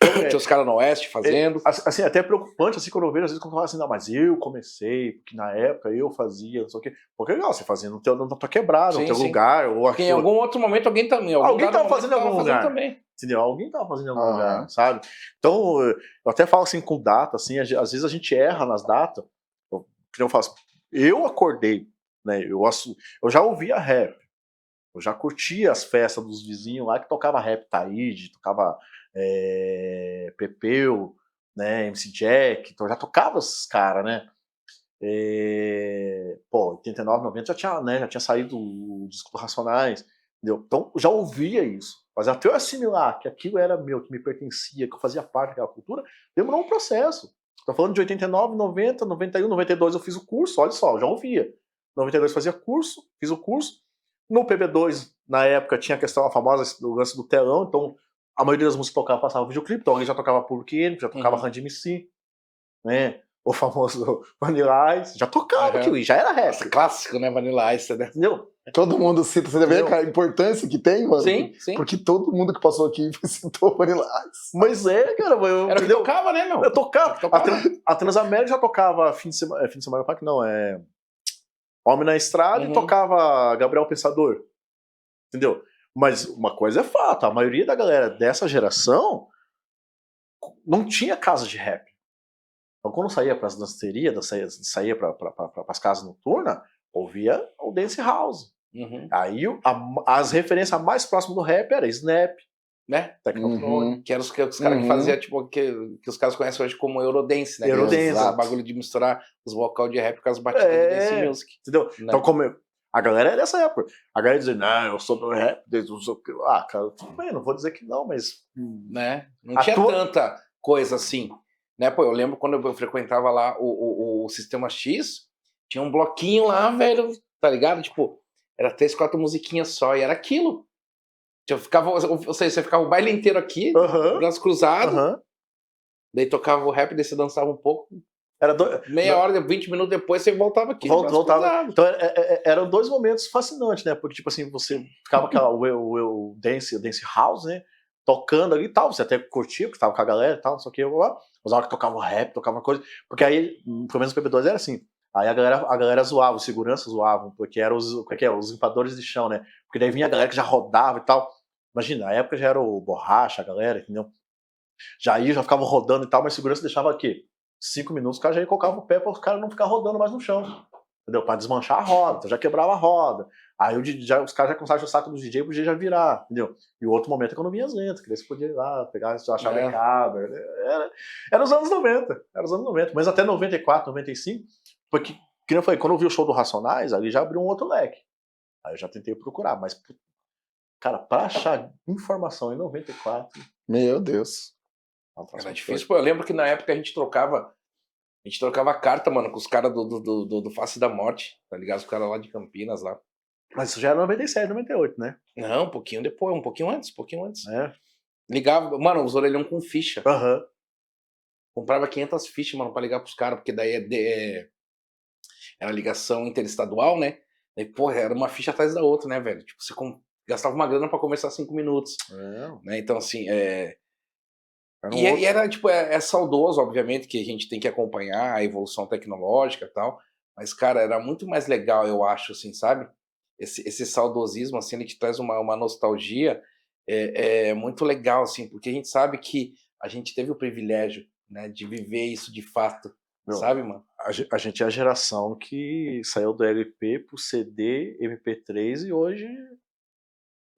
Tinha os caras no oeste fazendo. Assim, até preocupante, assim, quando eu vejo, às vezes, quando eu falo assim, não, mas eu comecei, porque na época eu fazia, não sei o quê. Porque legal, você fazia na tua quebrada, no teu lugar. Ou porque em algum outro momento alguém também. Alguém tava fazendo em algum lugar. Também. Entendeu? Alguém tava fazendo em algum lugar, sabe? Então, eu até falo assim com data, assim, às vezes a gente erra nas datas. Eu falo assim, eu acordei, né? Eu já ouvia rap. Eu já curtia as festas dos vizinhos lá que tocava rap Taíde, tocava Pepeu, né, MC Jack, então eu já tocava esses caras, né? 89, 90 já tinha saído o disco do Racionais, entendeu? Então eu já ouvia isso. Mas até eu assimilar que aquilo era meu, que me pertencia, que eu fazia parte daquela cultura, demorou um processo. Tô falando de 89, 90, 91, 92 eu fiz o curso, olha só, eu já ouvia. 92 fazia curso, fiz o curso. No PB2, na época, tinha a questão, a famosa, do lance do telão, então a maioria das músicas que tocava passava videoclipe, então alguém já tocava Public Enemy, já tocava Run DMC, né? O famoso Vanilla Ice, já tocava aquilo, já era rap. Clássico, né? Vanilla Ice, né? Entendeu? Todo mundo cita, você vê a importância que tem, mano? Sim, sim. Porque todo mundo que passou aqui citou Vanilla Ice. Mas cara, era o que tocava, né, meu? Eu tocava. A Transamérica já tocava fim de semana, não, Homem na Estrada e tocava Gabriel Pensador. Entendeu? Mas uma coisa é fato, a maioria da galera dessa geração não tinha casa de rap. Então quando saía para as dancerias, saía para as casas noturnas, ouvia o Dance House. Aí as referências mais próximas do rap era Snap, né? Technotronic. Que eram os caras que faziam, tipo, que os caras conhecem hoje como Eurodance, né? Eurodance. O bagulho de misturar os vocal de rap com as batidas de dance music. Entendeu? Né? Então, como a galera é dessa época. A galera dizendo, não, eu sou do rap, desde o seu... cara, tudo bem, não vou dizer que não, mas... Né? Não tinha tanta coisa assim. Né? Pô, eu lembro quando eu frequentava lá o Sistema X, tinha um bloquinho lá, velho, tá ligado? Tipo, era 3, 4 musiquinhas só, e era aquilo. Você ficava o baile inteiro aqui, braço cruzado, daí tocava o rap, daí você dançava um pouco, Era Meia hora, 20 minutos depois, você voltava aqui. voltava. Então, eram dois momentos fascinantes, né? Porque, tipo assim, você ficava aquela, o dance house, né? Tocando ali e tal, você até curtia, porque tava com a galera e tal, não sei o que, lá. Mas na hora que tocava rap, tocava uma coisa. Porque aí, pelo menos o PP2 era assim. Aí a galera zoava, os seguranças zoavam, porque eram os limpadores de chão, né? Porque daí vinha a galera que já rodava e tal. Imagina, na época já era o Borracha, a galera, entendeu? Já ficava rodando e tal, mas a segurança deixava aqui 5 minutos, o cara já ia colocar o pé para os caras não ficar rodando mais no chão. Entendeu? Para desmanchar a roda, então já quebrava a roda. Aí os caras já começaram a o saco do DJ pro DJ já virar, entendeu? E o outro momento é quando vinha as letras, que eles podiam ir lá, pegar, achar becada. Era os anos 90. Era os anos 90. Mas até 94, 95, porque, que eu falei, quando eu vi o show do Racionais, ali já abriu um outro leque. Aí eu já tentei procurar, mas, cara, pra achar informação em 94. Meu Deus. Era difícil, pô. Eu lembro que na época a gente trocava carta, mano, com os caras do Face da Morte, tá ligado? Os caras lá de Campinas, lá. Mas isso já era 97, 98, né? Não, um pouquinho depois, um pouquinho antes. É. Ligava, mano, os orelhão com ficha. Aham. Comprava 500 fichas, mano, pra ligar pros caras, porque daí era ligação interestadual, né? Daí, porra, era uma ficha atrás da outra, né, velho? Tipo, você gastava uma grana pra conversar 5 minutos. Né? Então, assim, E era, tipo, é saudoso, obviamente, que a gente tem que acompanhar a evolução tecnológica e tal, mas, cara, era muito mais legal, eu acho, assim, sabe? Esse saudosismo, assim, ele te traz uma nostalgia muito legal, assim, porque a gente sabe que a gente teve o privilégio, né, de viver isso de fato, sabe, mano? A gente é a geração que saiu do LP pro CD, MP3 e hoje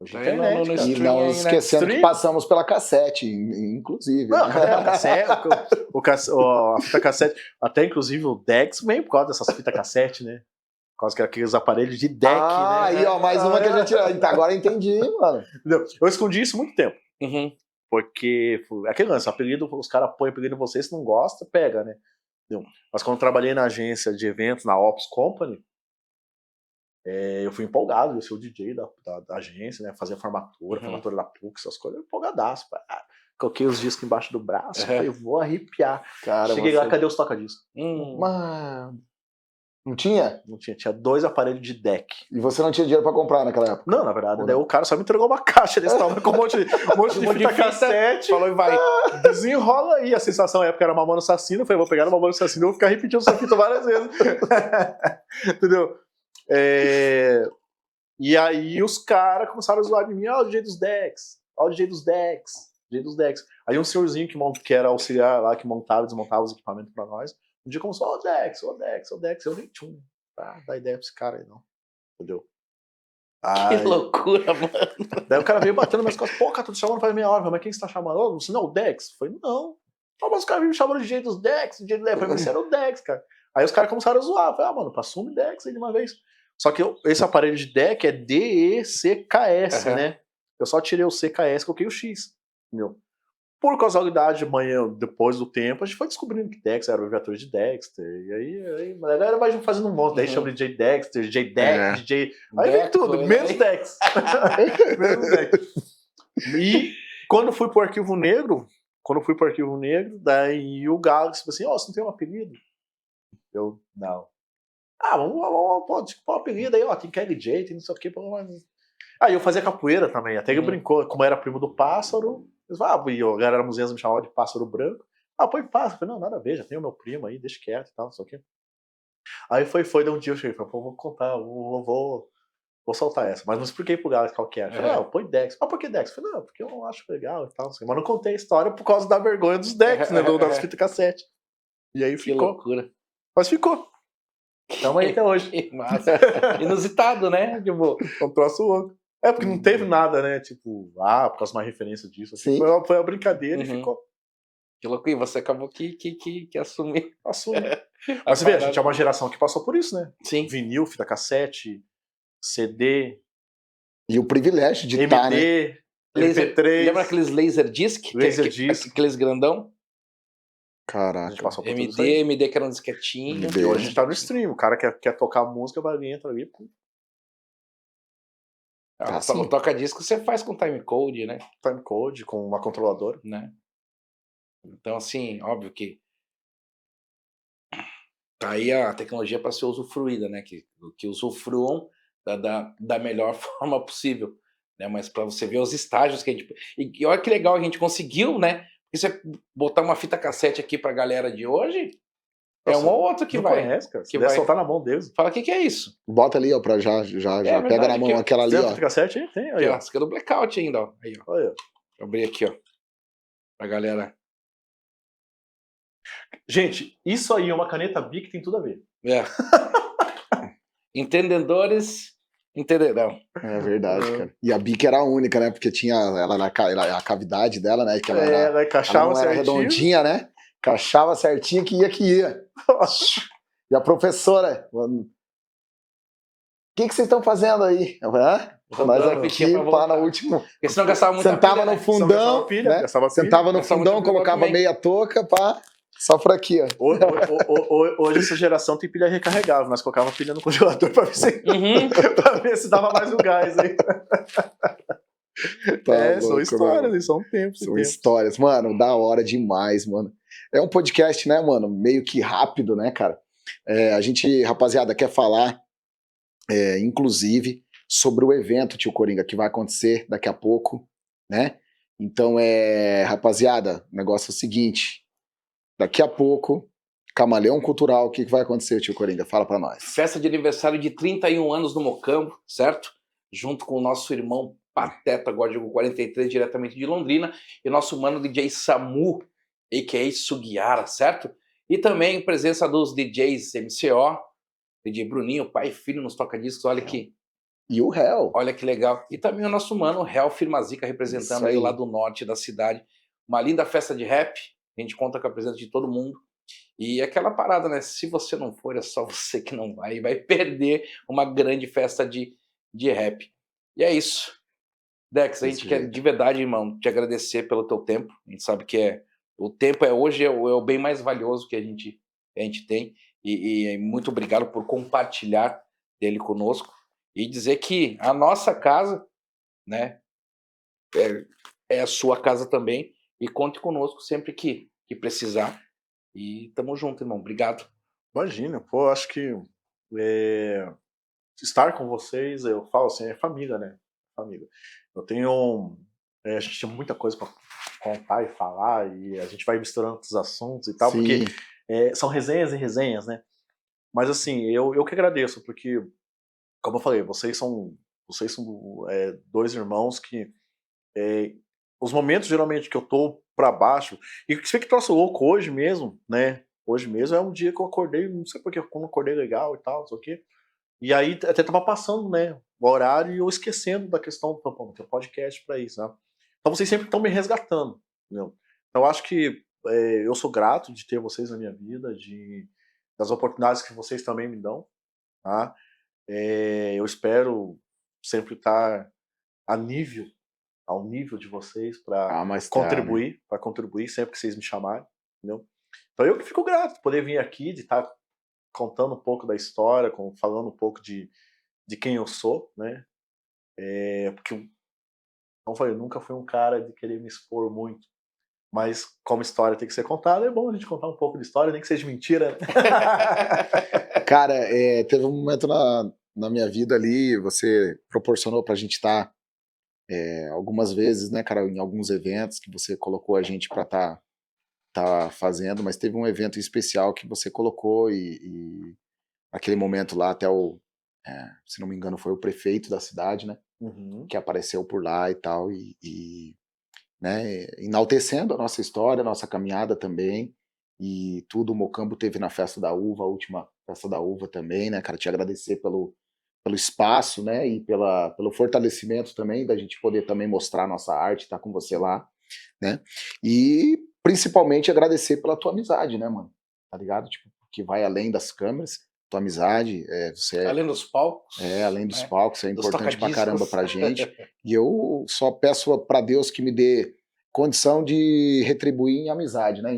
internet, e não esquecendo que passamos pela cassete, inclusive. Não, a fita cassete, até inclusive o Dex vem por causa dessas fitas cassete, né? Por causa que aqueles aparelhos de deck, né? Aí, ó, mais uma que a gente... Agora entendi, mano. Entendeu? Eu escondi isso muito tempo. Uhum. Porque aquele lance, apelido, os caras põem apelido em você, se não gosta, pega, né? Entendeu? Mas quando eu trabalhei na agência de eventos, na Ops Company, eu fui empolgado, eu ser o DJ da agência, né? Fazer formatura da PUC, essas coisas, empolgadaço. Coloquei os discos embaixo do braço, falei, vou arrepiar. Cara, cheguei lá, cadê os toca-discos? Mas... Não tinha? Não tinha, tinha 2 aparelhos de deck. E você não tinha dinheiro pra comprar naquela época? Não, na verdade, daí o cara só me entregou uma caixa desse tamanho com um monte de fita cassete. Falou e vai. Desenrola aí. A sensação na época era Mamonas Assassino. Eu falei, vou pegar a Mamonas Assassino e vou ficar repetindo essa fita várias vezes. Entendeu? E aí os caras começaram a zoar de mim. Ó, o DJ dos decks. Ó, o DJ dos decks. Aí um senhorzinho que era auxiliar lá, que montava e desmontava os equipamentos pra nós. Um dia começou, ó, o Dex. Eu nem tinha dá ideia pra esse cara aí, não. Entendeu? Que loucura, mano. Daí o cara veio batendo nas minhas costas. Pô, cara, tô te chamando faz meia hora. Mas quem você tá chamando? Oh, você não é o Dex? Eu falei, não. Mas os caras me chamaram de jeito dos Dex, de jeito do Dex. Eu falei, mas você era o Dex, cara. Aí os caras começaram a zoar. Eu falei, mano, assume Dex aí de uma vez. Só que esse aparelho de deck é DECKS, né? Eu só tirei o CKS e coloquei o X. Entendeu? Por casualidade, amanhã, depois do tempo, a gente foi descobrindo que Dexter era o abreviatura de Dexter. E aí a galera vai fazendo um monte. Daí chama de DJ Dexter, DJ Dex, DJ. Aí vem tudo, menos Dex. Menos Dex. E quando fui pro Arquivo Negro, daí o Galaxy falou assim: ó, você não tem um apelido? Eu, não. Vamos pôr um apelido aí, ó, tem KLJ, tem não sei o que. Aí eu fazia capoeira também, até que brincou, como eu era primo do Pássaro. Eles falavam, e a galera museus me chamava de Pássaro Branco. Põe Pássaro. Eu falei, não, nada a ver, já tem o meu primo aí, deixa quieto e tal, não sei o quê. Aí daí um dia eu cheguei e falei, pô, vou contar, vou soltar essa. Mas não expliquei pro Galaxy qual que era. Eu falei, põe Dex. Por que Dex? Eu falei, não, porque eu não acho legal e tal. Assim. Mas não contei a história por causa da vergonha dos Dex, né, das fitas cassete. E aí ficou. Que loucura. Mas ficou. Tamo aí até hoje. Que massa. Inusitado, né? Tipo, um troço louco. Porque não teve nada, né? Tipo, por causa de uma referência disso. Assim. Foi uma brincadeira e ficou. Que louco, e você acabou que assumiu. Mas você vê, a gente é uma geração que passou por isso, né? Sim. Vinil, fita cassete, CD. E o privilégio de estar, né? MP3. Lembra aqueles Laserdisc? Laserdisc. Aqueles grandão? Caraca. A gente passou por tudo isso MD que era um disquetinho. E hoje a gente tá no stream. O cara quer tocar música, vai vir, entra ali. O toca-disco você faz com timecode, né? Timecode, com uma controladora. Né? Então, assim, óbvio que Tá aí a tecnologia para ser usufruída, né? Que usufruam da melhor forma possível, né? Mas para você ver os estágios que a gente... E olha que legal, a gente conseguiu, né? Porque você botar uma fita cassete aqui pra galera de hoje, é um Nossa, ou outro que não vai... conhece, cara. Se que puder vai... soltar na mão deles. Fala, o que é isso? Bota ali, ó, pra já É pega na verdade, mão aqui, ó. aquela ali, Tem a ó. fita cassete aí? Tem, Aqui, aí, ó. ó. Essa aqui é do Blackout ainda, ó. Aí, ó. Olha. Deixa eu abrir aqui, ó. Pra galera... Gente, isso aí é uma caneta Bic, tem tudo a ver. É. Entendedores entenderão. É verdade, cara. E a Bic era a única, né? Porque tinha a cavidade dela, né? Que Ela encaixava ela não era certinho. redondinha, né? Encaixava certinho que ia. E a professora, o que vocês estão fazendo aí? Nós aqui, pá, no último. Porque senão gastava muita Sentava pilha, no né? fundão, pilha, né? gastava pilha. Sentava no Gastava fundão, muita pilha colocava também. meia touca, pá, só por aqui, ó. Hoje essa geração tem pilha recarregável, nós colocava pilha no congelador pra ver se, pra ver se dava mais um gás aí. Tá são louco, histórias, mano. são tempos. São histórias, mano, da hora demais, mano. É um podcast, né, mano, meio que rápido, né, cara? A gente, rapaziada, quer falar, inclusive, sobre o evento, tio Coringa, que vai acontecer daqui a pouco, né? Então, rapaziada, o negócio é o seguinte, daqui a pouco, Camaleão Cultural, o que vai acontecer, tio Coringa? Fala pra nós. Festa de aniversário de 31 anos no Mocambo, certo? Junto com o nosso irmão Pateta, Código 43, diretamente de Londrina, e nosso mano DJ Samu, a.k.a. Sugiara, certo? E também presença dos DJs MCO, DJ Bruninho, pai e filho nos toca-discos, olha que... E o réu. Olha que legal. E também o nosso mano, o Réu Firmazica, representando aí o lado norte da cidade. Uma linda festa de rap, a gente conta com a presença de todo mundo. E aquela parada, né? Se você não for, é só você que não vai. E vai perder uma grande festa de rap. E é isso. Dex, a gente quer de verdade, irmão, te agradecer pelo teu tempo. A gente sabe que o tempo hoje é o bem mais valioso que a gente tem. E muito obrigado por compartilhar dele conosco. E dizer que a nossa casa, né, é a sua casa também. E conte conosco sempre que precisar. E tamo junto, irmão. Obrigado. Imagina, pô, acho que estar com vocês, eu falo assim, é família, né? Família. Eu tenho... a gente tem muita coisa pra contar e falar, e a gente vai misturando os assuntos e tal, Sim. porque são resenhas e resenhas, né? Mas assim, eu que agradeço, porque, como eu falei, vocês são dois irmãos que... os momentos, geralmente, que eu tô pra baixo, e que você que troço louco hoje mesmo, né? Hoje mesmo é um dia que eu acordei, não sei porque, como eu acordei legal e tal, não sei o quê. E aí até tava passando, né, o horário e eu esquecendo da questão do teu podcast pra isso, né? Então vocês sempre estão me resgatando, entendeu? Então eu acho que eu sou grato de ter vocês na minha vida, das oportunidades que vocês também me dão, tá? Eu espero sempre estar ao nível de vocês para contribuir sempre que vocês me chamarem, entendeu? Então eu que fico grato de poder vir aqui, de estar contando um pouco da história, falando um pouco de quem eu sou, né? Porque, como eu falei, eu nunca fui um cara de querer me expor muito, mas como história tem que ser contada, é bom a gente contar um pouco de história, nem que seja mentira, né? Cara, teve um momento na minha vida ali, você proporcionou pra gente estar algumas vezes, né, cara, em alguns eventos que você colocou a gente pra tá fazendo, mas teve um evento especial que você colocou e aquele momento lá até se não me engano foi o prefeito da cidade, né, que apareceu por lá e tal e né, enaltecendo a nossa história, a nossa caminhada também e tudo. O Mocambo teve na Festa da Uva, a última Festa da Uva também, né, cara, te agradecer pelo espaço, né, e pelo fortalecimento também, da gente poder também mostrar a nossa arte, estar com você lá, né, e principalmente agradecer pela tua amizade, né, mano, tá ligado? Tipo, que vai além das câmeras, tua amizade, além dos palcos. Além dos palcos, é importante pra tocadiscos. caramba pra gente, e eu só peço pra Deus que me dê condição de retribuir em amizade, né,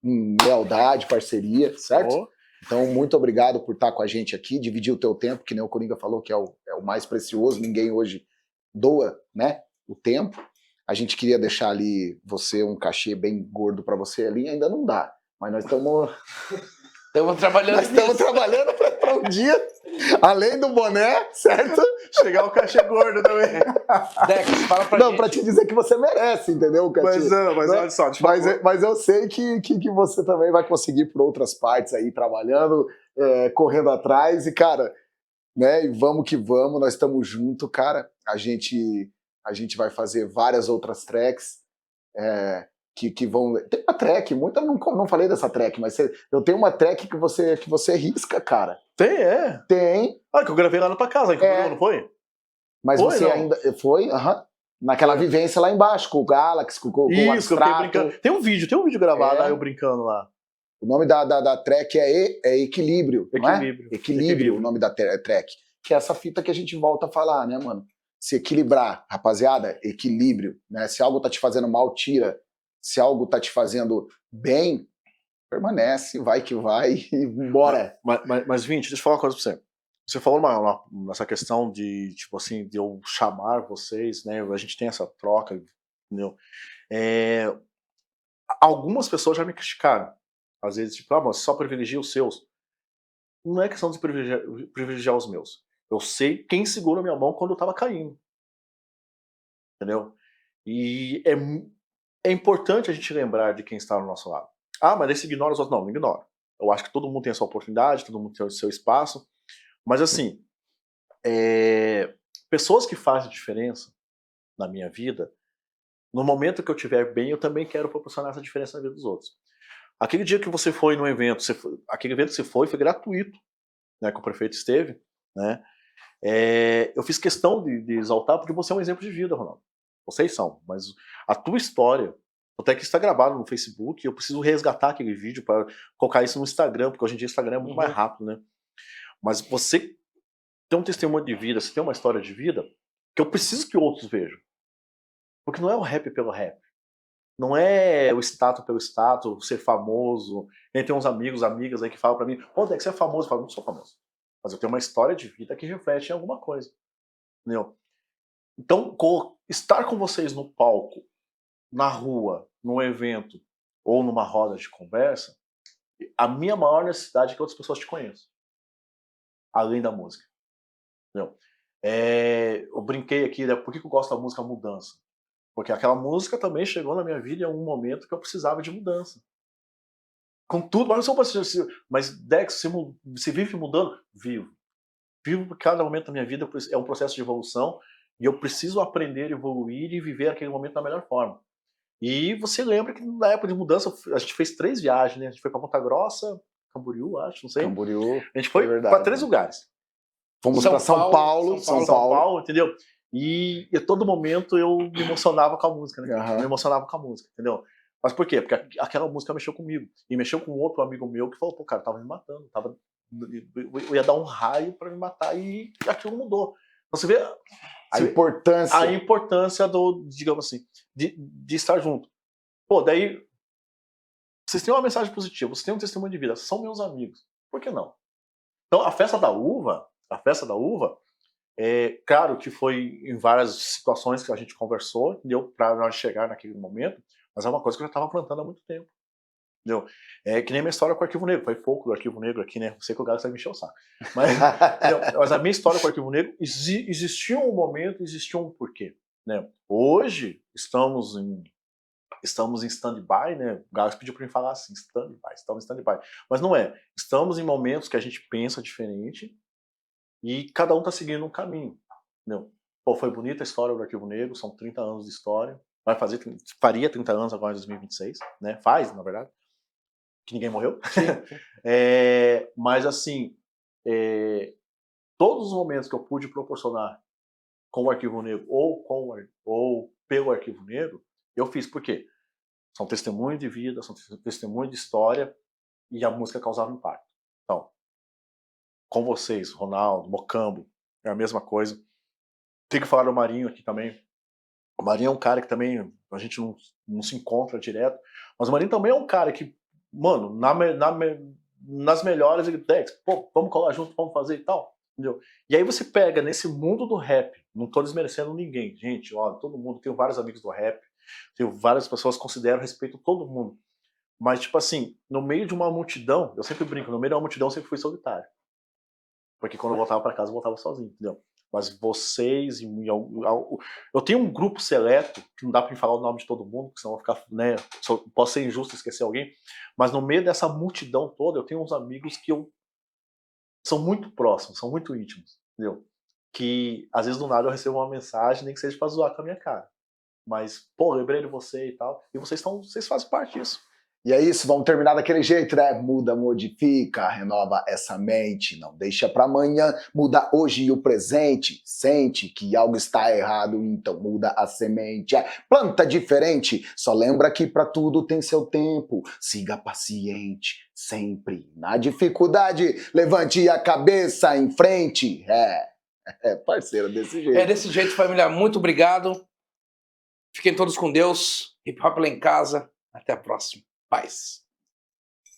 em lealdade, parceria, certo? Então, muito obrigado por estar com a gente aqui, dividir o teu tempo, que nem o Coringa falou, que é o mais precioso, ninguém hoje doa, né, o tempo. A gente queria deixar ali um cachê bem gordo para você ali, ainda não dá, mas nós estamos Estamos trabalhando Nós estamos nisso. trabalhando para um dia, além do boné, certo? Chegar o cachê gordo também. Dex, fala pra Não, gente. para te dizer que você merece, entendeu, Cati? Mas olha só, deixa eu falar. Mas eu sei que você também vai conseguir por outras partes aí, trabalhando, correndo atrás, e, cara, né, e vamos que vamos, nós estamos juntos, cara, a gente vai fazer várias outras tracks, que vão... Tem uma track, muita não falei dessa track, mas eu tenho uma track que você risca, cara. Tem. Tem, Ah, que eu gravei lá na tua casa, aí, não foi? mas Foi, você não? ainda... Foi, aham. Naquela vivência lá embaixo, com o Galaxy, com o Isso, que eu fiquei Abstrato. brincando. Tem um vídeo gravado lá, eu brincando lá. O nome da track é Equilíbrio, não é? Equilíbrio. Equilíbrio, o nome da track. Que é essa fita que a gente volta a falar, né, mano? Se equilibrar, rapaziada, equilíbrio, né? Se algo tá te fazendo mal, tira. Se algo tá te fazendo bem, permanece, vai que vai e bora. Mas Vinte, deixa eu falar uma coisa pra você. Você falou nessa questão de, tipo assim, de eu chamar vocês, né? A gente tem essa troca, entendeu? Algumas pessoas já me criticaram. Às vezes, tipo, mas só privilegia os seus. Não é questão de privilegiar os meus. Eu sei quem segura a minha mão quando eu tava caindo. Entendeu? E é importante a gente lembrar de quem está ao nosso lado. Ah, mas esse ignora os outros. Não ignora. Eu acho que todo mundo tem a sua oportunidade, todo mundo tem o seu espaço. Mas assim, pessoas que fazem diferença na minha vida, no momento que eu estiver bem, eu também quero proporcionar essa diferença na vida dos outros. Aquele dia que você foi no evento, aquele evento que você foi gratuito, né, que o prefeito esteve, né? Eu fiz questão de exaltar porque você é um exemplo de vida, Ronaldo. Vocês são, mas a tua história, até que está gravado no Facebook, eu preciso resgatar aquele vídeo para colocar isso no Instagram, porque hoje em dia o Instagram é muito mais rápido, né? Mas você tem um testemunho de vida, você tem uma história de vida que eu preciso que outros vejam. Porque não é o rap pelo rap. Não é o status pelo status, ser famoso. Tem uns amigos, amigas aí que falam pra mim, pô, Dex, você é famoso? Eu falo, não sou famoso. Mas eu tenho uma história de vida que reflete em alguma coisa. Entendeu? Então, estar com vocês no palco, na rua, num evento ou numa roda de conversa, a minha maior necessidade é que outras pessoas te conheçam. Além da música. Entendeu? Eu brinquei aqui, né, por que eu gosto da música Mudança? Porque aquela música também chegou na minha vida em algum momento que eu precisava de mudança. Com tudo, mas não sou mas Dex, você vive mudando? Vivo. Vivo porque cada momento da minha vida é um processo de evolução e eu preciso aprender, evoluir e viver aquele momento da melhor forma. E você lembra que na época de mudança a gente fez 3 viagens, né? A gente foi para Ponta Grossa, Camboriú, acho, não sei. Camboriú. A gente foi para 3 lugares. Fomos para São Paulo, entendeu? E a todo momento eu me emocionava com a música, né? Me emocionava com a música, entendeu? Mas por quê? Porque aquela música mexeu comigo. E mexeu com outro amigo meu que falou, pô, cara, tava me matando. Eu ia dar um raio pra me matar e aquilo mudou. Você vê a importância do, digamos assim, de estar junto. Pô, daí vocês têm uma mensagem positiva, vocês têm um testemunho de vida, são meus amigos. Por que não? Então, a festa da uva, claro que foi em várias situações que a gente conversou, entendeu? Para nós chegar naquele momento, mas é uma coisa que eu já estava plantando há muito tempo, entendeu? É que nem a minha história com o Arquivo Negro, foi pouco do Arquivo Negro aqui, né? Sei que o Galo vai me encher o saco. Mas a minha história com o Arquivo Negro, existiu um momento, existiu um porquê, né? Hoje, estamos em stand-by, né? O Galo pediu para mim falar assim, estamos em stand-by. Mas não é. Estamos em momentos que a gente pensa diferente, e cada um tá seguindo um caminho. Entendeu? Pô, foi bonita a história do Arquivo Negro, são 30 anos de história. Faria 30 anos agora em 2026, né? Faz, na verdade. Que ninguém morreu. Mas assim, todos os momentos que eu pude proporcionar com o Arquivo Negro ou pelo Arquivo Negro, eu fiz. Por quê? São testemunhos de vida, são testemunhos de história e a música causava impacto. Então, com vocês, Ronaldo, Mocambo, é a mesma coisa. Tem que falar do Marinho aqui também. O Marinho é um cara que também a gente não se encontra direto, mas o Marinho também é um cara que, mano, nas melhores, ele Dex, pô, vamos colar junto, vamos fazer e tal, entendeu? E aí você pega nesse mundo do rap, não tô desmerecendo ninguém, gente, ó, todo mundo, tenho vários amigos do rap, tenho várias pessoas que consideram, respeito todo mundo, Mas, tipo assim, no meio de uma multidão, eu sempre brinco, no meio de uma multidão eu sempre fui solitário. Porque quando eu voltava para casa, eu voltava sozinho, entendeu? Mas vocês, eu tenho um grupo seleto, que não dá para me falar o nome de todo mundo, porque senão eu vou ficar, né, posso ser injusto e esquecer alguém, mas no meio dessa multidão toda, eu tenho uns amigos que são muito próximos, são muito íntimos, entendeu? Que às vezes do nada eu recebo uma mensagem, nem que seja pra zoar com a minha cara. Mas, pô, lembrei de você e tal, e vocês fazem parte disso. E é isso, vamos terminar daquele jeito, né? Muda, modifica, renova essa mente, não deixa pra amanhã, muda hoje o presente, sente que algo está errado, então muda a semente, planta diferente, só lembra que pra tudo tem seu tempo, siga paciente, sempre na dificuldade, levante a cabeça em frente, parceiro, desse jeito. É desse jeito, família, muito obrigado, fiquem todos com Deus, hip hop lá em casa, até a próxima, paz.